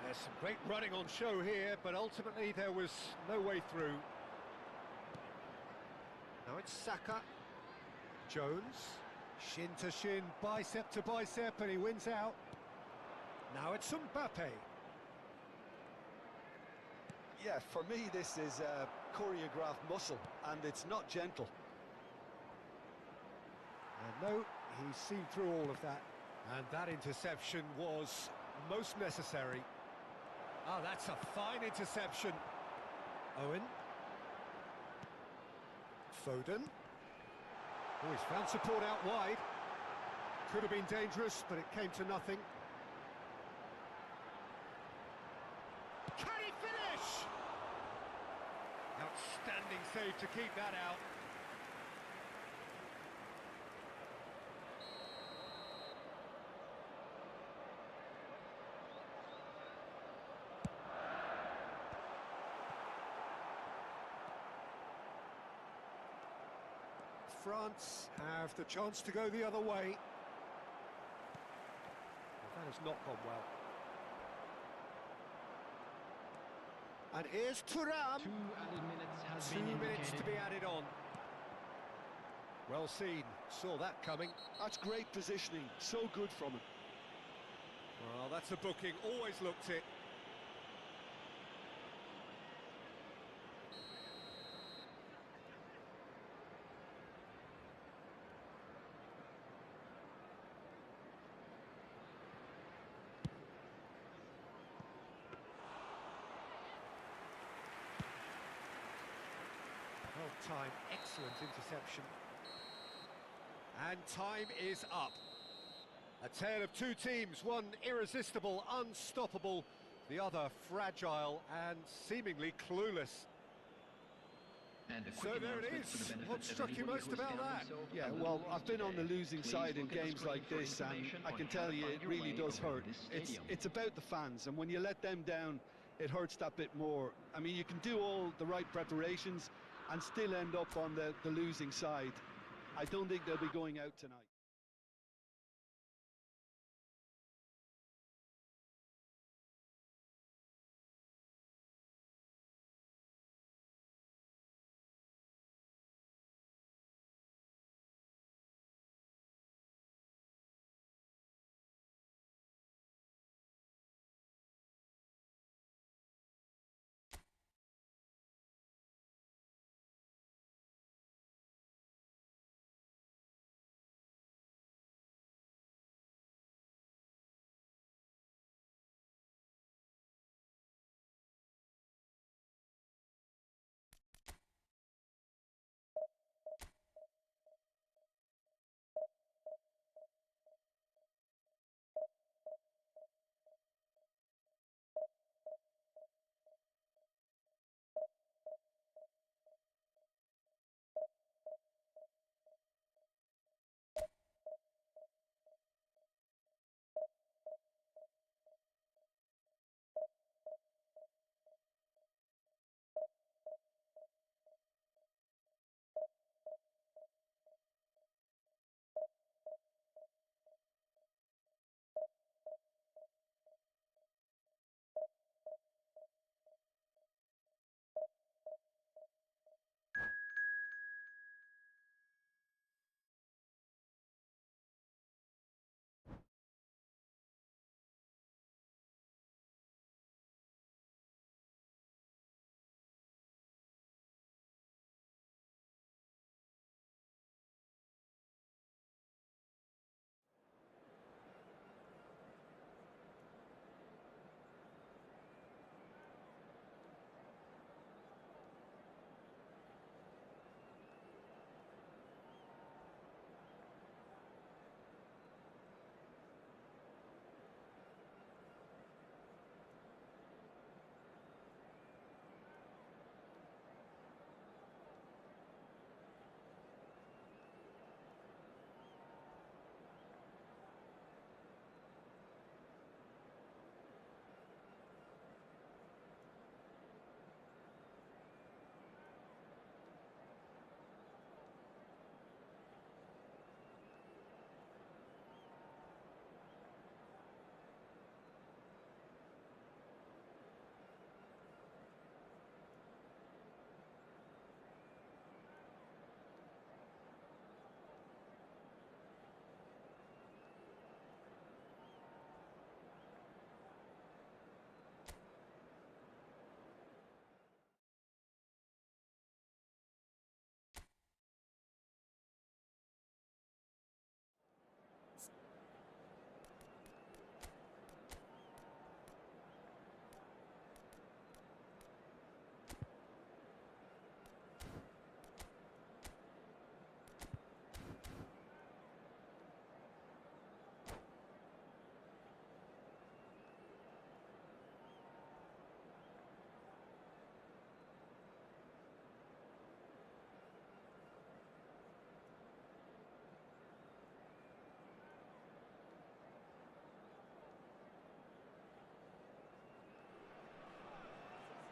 There's some great running on show here, but ultimately there was no way through. Now it's Saka. Jones. Shin to shin, bicep to bicep, and he wins out. Now it's Mbappe. Yeah, for me this is choreographed muscle, and it's not gentle. And no, he's seen through all of that. And that interception was most necessary. Oh, that's a fine interception. Owen. Foden. Oh, he's found support out wide. Could have been dangerous, but it came to nothing. Can he finish? Outstanding save to keep that out. France have the chance to go the other way. Well, that has not gone well. And here's Thuram. 2 added minutes has 2 been minutes to indicated. be added on. Well seen, saw that coming. That's great positioning, so good from him. Well, that's a booking, always looked it. Well timed, excellent interception. And time is up. A tale of two teams, one irresistible, unstoppable, the other fragile and seemingly clueless. And a So quick there it announcement for the is. benefit What of struck you everybody most who's about found that? themselves Yeah, a little well, lost I've been on the today. losing Please side in look at the games like screen for this, and information I on can how tell to you find it your really way does around hurt. this It's stadium. about the fans, and when you let them down, it hurts that bit more. I mean, you can do all the right preparations and still end up on the losing side. I don't think they'll be going out tonight.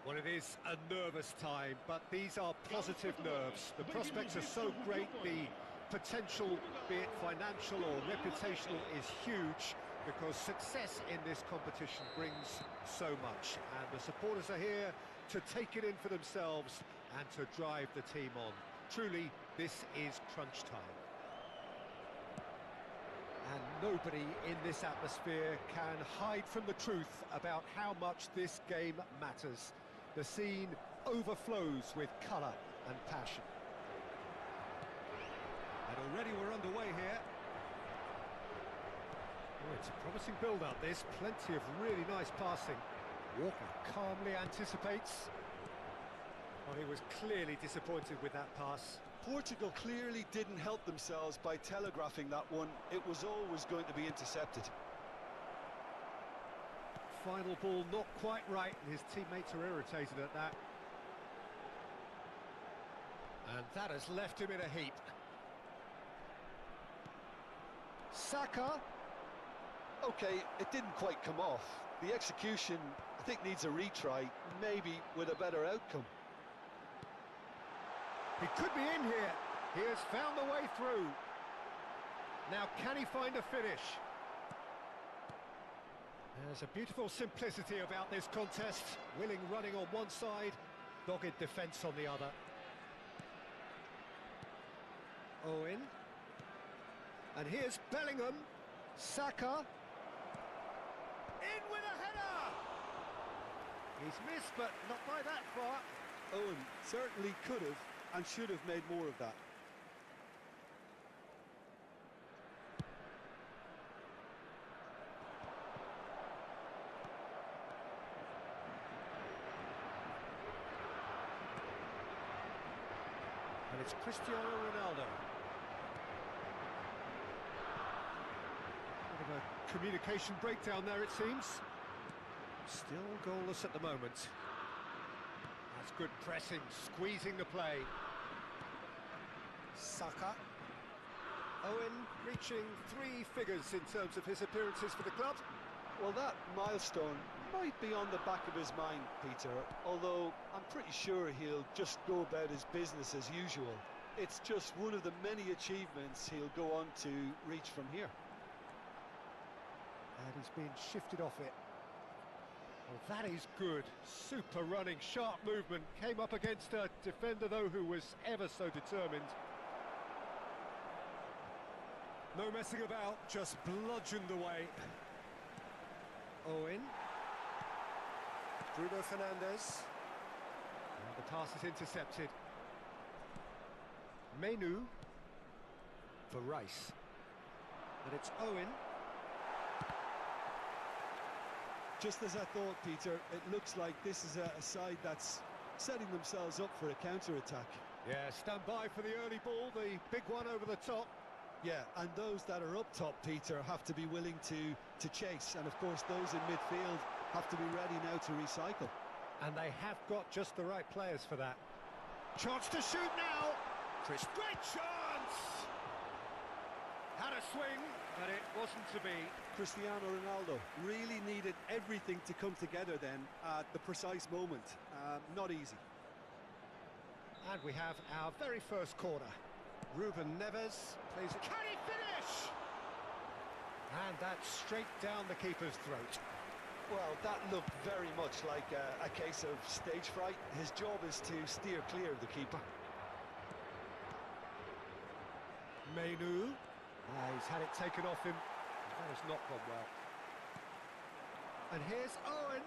Well, it is a nervous time, but these are positive nerves. The prospects are so great, the potential, be it financial or reputational, is huge because success in this competition brings so much. And the supporters are here to take it in for themselves and to drive the team on. Truly, this is crunch time. And nobody in this atmosphere can hide from the truth about how much this game matters. The scene overflows with colour and passion. And already we're underway here. Oh, it's a promising build-up, this. Plenty of really nice passing. Walker calmly anticipates. Well, he was clearly disappointed with that pass. Portugal clearly didn't help themselves by telegraphing that one. It was always going to be intercepted. Final ball not quite right, and his teammates are irritated at that. And that has left him in a heap. Saka. Okay, it didn't quite come off. The execution, I think, needs a retry, maybe with a better outcome. He could be in here. He has found the way through. Now, can he find a finish? There's a beautiful simplicity about this contest. Willing running on one side, dogged defence on the other. Owen. And here's Bellingham. Saka. In with a header! He's missed, but not by that far. Owen certainly could have and should have made more of that. And it's Cristiano Ronaldo. Bit of a communication breakdown there, it seems. Still goalless at the moment. That's good pressing, squeezing the play. Saka. Owen reaching 3 figures in terms of his appearances for the club. Well, that milestone might be on the back of his mind, Peter, although I'm pretty sure he'll just go about his business as usual. It's just one of the many achievements he'll go on to reach from here. And he's been shifted off it. Well, that is good. Super running, sharp movement. Came up against a defender, though, who was ever so determined. No messing about, just bludgeoned away. Owen. Bruno Fernandes. And the pass is intercepted. Menu. For Rice. And it's Owen. Just as I thought, Peter, it looks like this is a side that's setting themselves up for a counter-attack. Yeah, stand by for the early ball, the big one over the top. Yeah, and those that are up top, Peter, have to be willing to chase. And, of course, those in midfield have to be ready now to recycle. And they have got just the right players for that. Chance to shoot now! Chris, great chance! Had a swing, but it wasn't to be. Cristiano Ronaldo really needed everything to come together then at the precise moment. Not easy. And we have our very first corner. Ruben Neves plays it. Can he finish? And that's straight down the keeper's throat. Well, that looked very much like a case of stage fright. His job is to steer clear of the keeper. Menu. He's had it taken off him. That has not gone well. And here's Owen.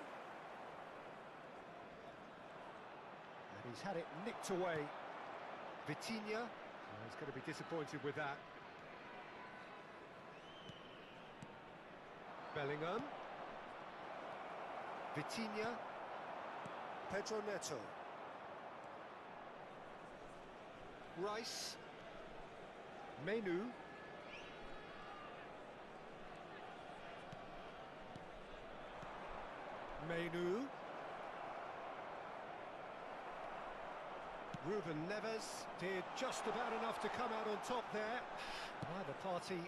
And he's had it nicked away. Vitinha. He's going to be disappointed with that. Bellingham. Vitinha. Pedro Neto. Rice. Menu. Menu. Ruben Neves did just about enough to come out on top there. Neither party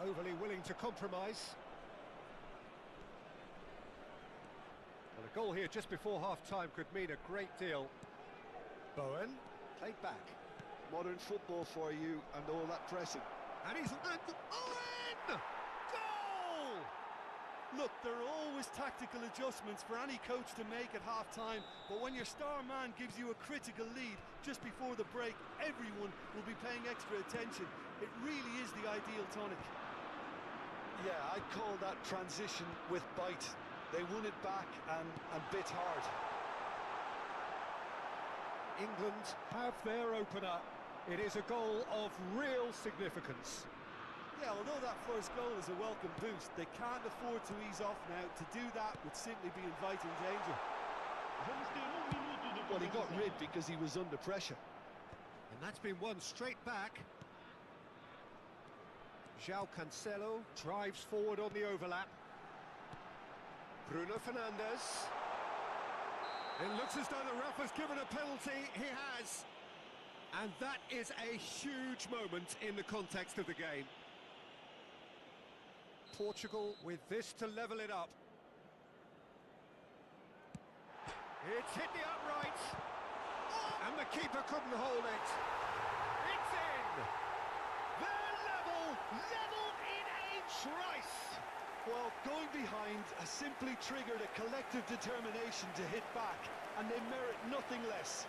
overly willing to compromise. Well, a A goal here just before half-time could mean a great deal. Bowen, played back. Modern football for you and all that pressing. And he's... Owen! Goal! Look, there are always tactical adjustments for any coach to make at half-time, but when your star man gives you a critical lead just before the break, everyone will be paying extra attention. It really is the ideal tonic. Yeah, I'd call that transition with bite. They won it back and bit hard. England have their opener. It is a goal of real significance. Yeah, although that first goal is a welcome boost, they can't afford to ease off now. To do that would simply be inviting danger. Well, he got rid because he was under pressure. And that's been won straight back. João Cancelo drives forward on the overlap. Bruno Fernandes. It looks as though the ref has given a penalty. He has. And that is a huge moment in the context of the game. Portugal with this to level it up. It's hit the upright. Oh! And the keeper couldn't hold it. It's in. They're level in a trice. Well, going behind has simply triggered a collective determination to hit back, and they merit nothing less.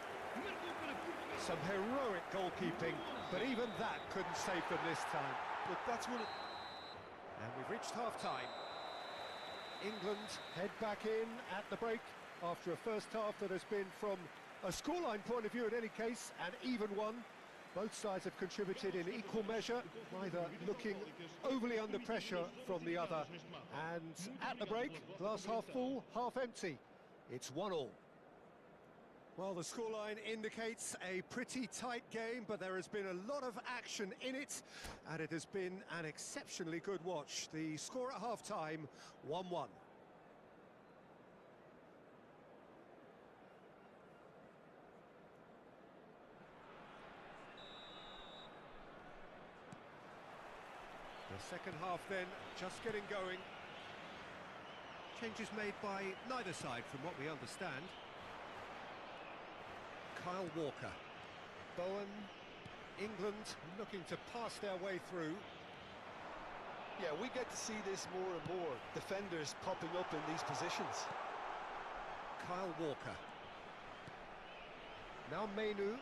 Some heroic goalkeeping, but even that couldn't save them this time. Look, that's one of... And we've reached half-time. England head back in at the break after a first half that has been, from a scoreline point of view in any case, an even one. Both sides have contributed in equal measure, neither looking overly under pressure from the other. And at the break, glass half full, half empty. It's 1-1. Well, the scoreline indicates a pretty tight game, but there has been a lot of action in it, and it has been an exceptionally good watch. The score at half-time, 1-1. The second half then, just getting going. Changes made by neither side from what we understand. Kyle Walker. Bowen. England looking to pass their way through. Yeah, we get to see this more and more. Defenders popping up in these positions. Kyle Walker. Now Menu.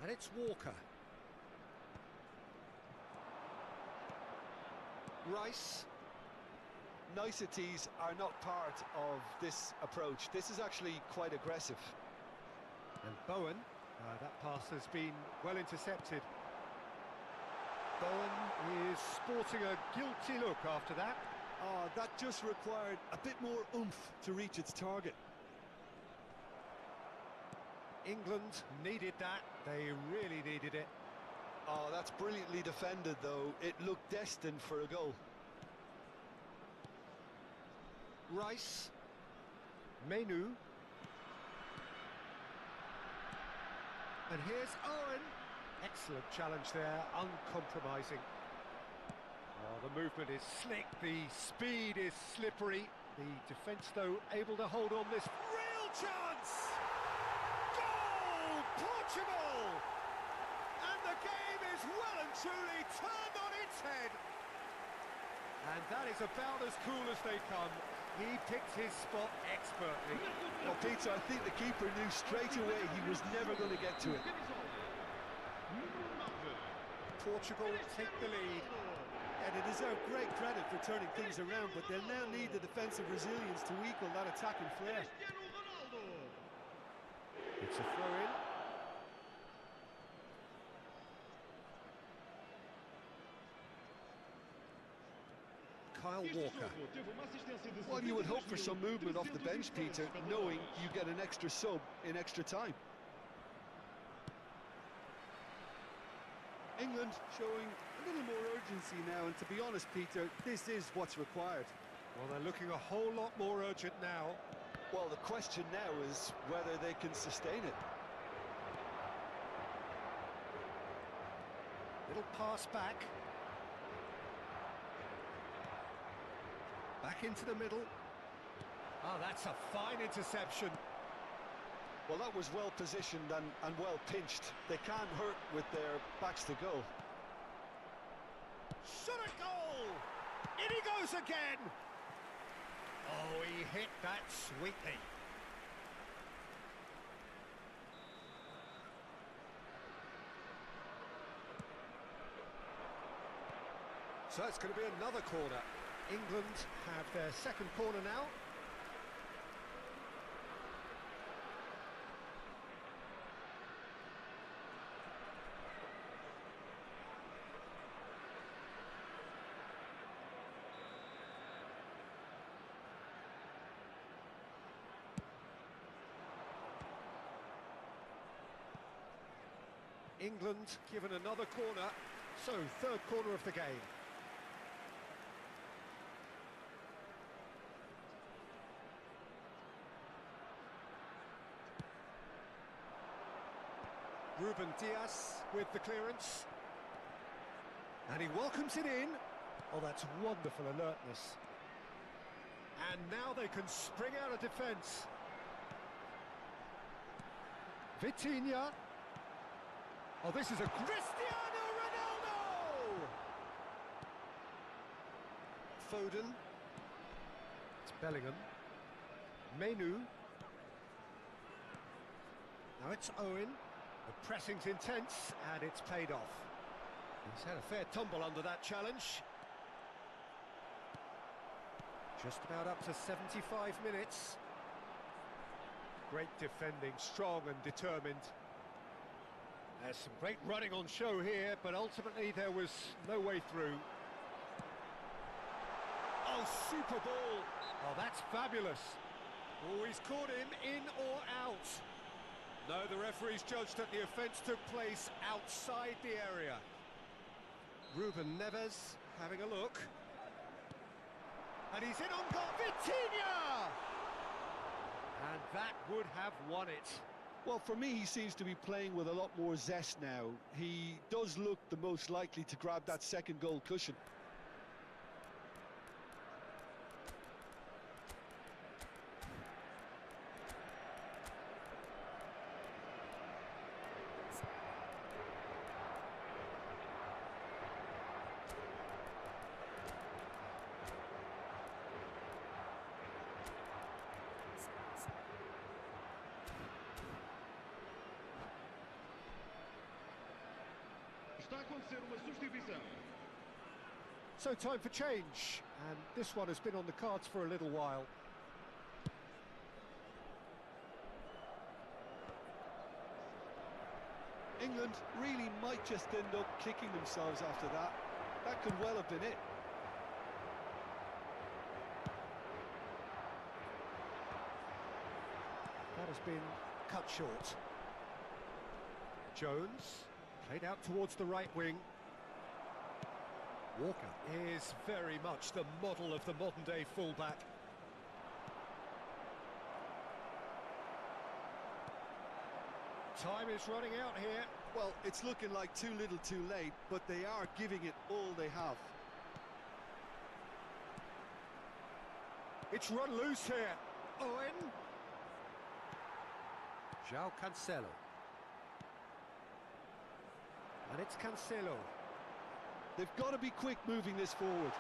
And it's Walker. Rice. Niceties are not part of this approach. This is actually quite aggressive. And Bowen, that pass has been well intercepted. Bowen is sporting a guilty look after that. That just required a bit more oomph to reach its target. England needed that. They really needed it. Oh, that's brilliantly defended, though. It looked destined for a goal. Rice. Menu. And here's Owen. Excellent challenge there, uncompromising. Oh, the movement is slick, the speed is slippery. The defence, though, able to hold on this. Real chance! Goal! Portugal! And the game is well and truly turned on its head. And that is about as cool as they come. He picked his spot expertly. Well, Peter, I think the keeper knew straight away he was never going to get to it. Portugal take the lead. And they deserve great credit for turning things around, but they'll now need the defensive resilience to equal that attacking flair. It's a throw-in. Kyle Walker. Well, you would hope for some movement off the bench, Peter, knowing you get an extra sub in extra time. England showing a little more urgency now, and to be honest, Peter, this is what's required. Well, they're looking a whole lot more urgent now. Well, the question now is whether they can sustain it. Little pass back. Back into the middle. Oh, that's a fine interception. Well, that was well positioned and well pinched. They can't hurt with their backs to goal. Shot a goal! In he goes again! Oh, he hit that sweetly. So it's going to be another corner. England have their second corner now. England given another corner, so third corner of the game. Ruben Diaz with the clearance. And he welcomes it in. Oh, that's wonderful alertness. And now they can spring out of defence. Vitinha. Oh, this is a Cristiano Ronaldo! Foden. It's Bellingham. Menu. Now it's Owen. The pressing's intense, and it's paid off. He's had a fair tumble under that challenge. Just about up to 75 minutes. Great defending, strong and determined. There's some great running on show here, but ultimately there was no way through. Oh, super ball! Oh, that's fabulous. Oh, he's caught him in or out. No, the referee's judged that the offence took place outside the area. Ruben Neves having a look. And he's in on goal. Vitinha! And that would have won it. Well, for me, he seems to be playing with a lot more zest now. He does look the most likely to grab that second goal cushion. Está a acontecer uma substituição. So time for change, and this one has been on the cards for a little while. England really might just end up kicking themselves after that. That could well have been it. That has been cut short. Jones, played out towards the right wing. Walker is very much the model of the modern-day fullback. Time is running out here. Well, it's looking like too little too late, but they are giving it all they have. It's run loose here. Owen. João Cancelo. And it's Cancelo. They've got to be quick moving this forward.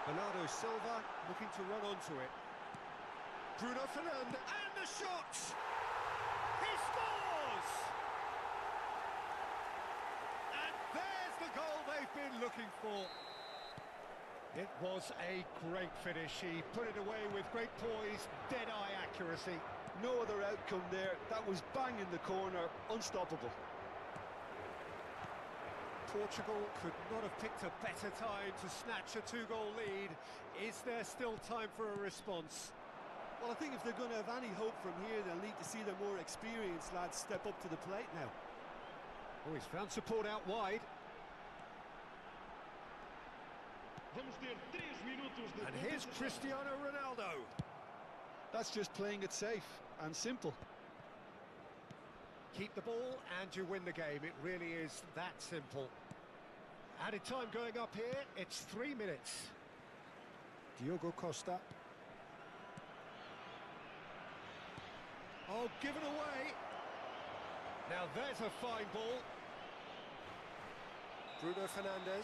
Bernardo Silva looking to run onto it. Bruno Fernandes, and the shot! He scores! And there's the goal they've been looking for. It was a great finish. He put it away with great poise, dead-eye accuracy. No other outcome there. That was bang in the corner, unstoppable. Portugal could not have picked a better time to snatch a two-goal lead. Is there still time for a response? Well, I think if they're going to have any hope from here, they'll need to see their more experienced lads step up to the plate now. Oh, he's found support out wide. Vamos ter 3 minutos de And here's Cristiano Ronaldo. That's just playing it safe and simple. Keep the ball and you win the game. It really is that simple. Added time going up here. It's 3 minutes. Diogo Costa. Oh, given away. Now there's a fine ball. Bruno Fernandes.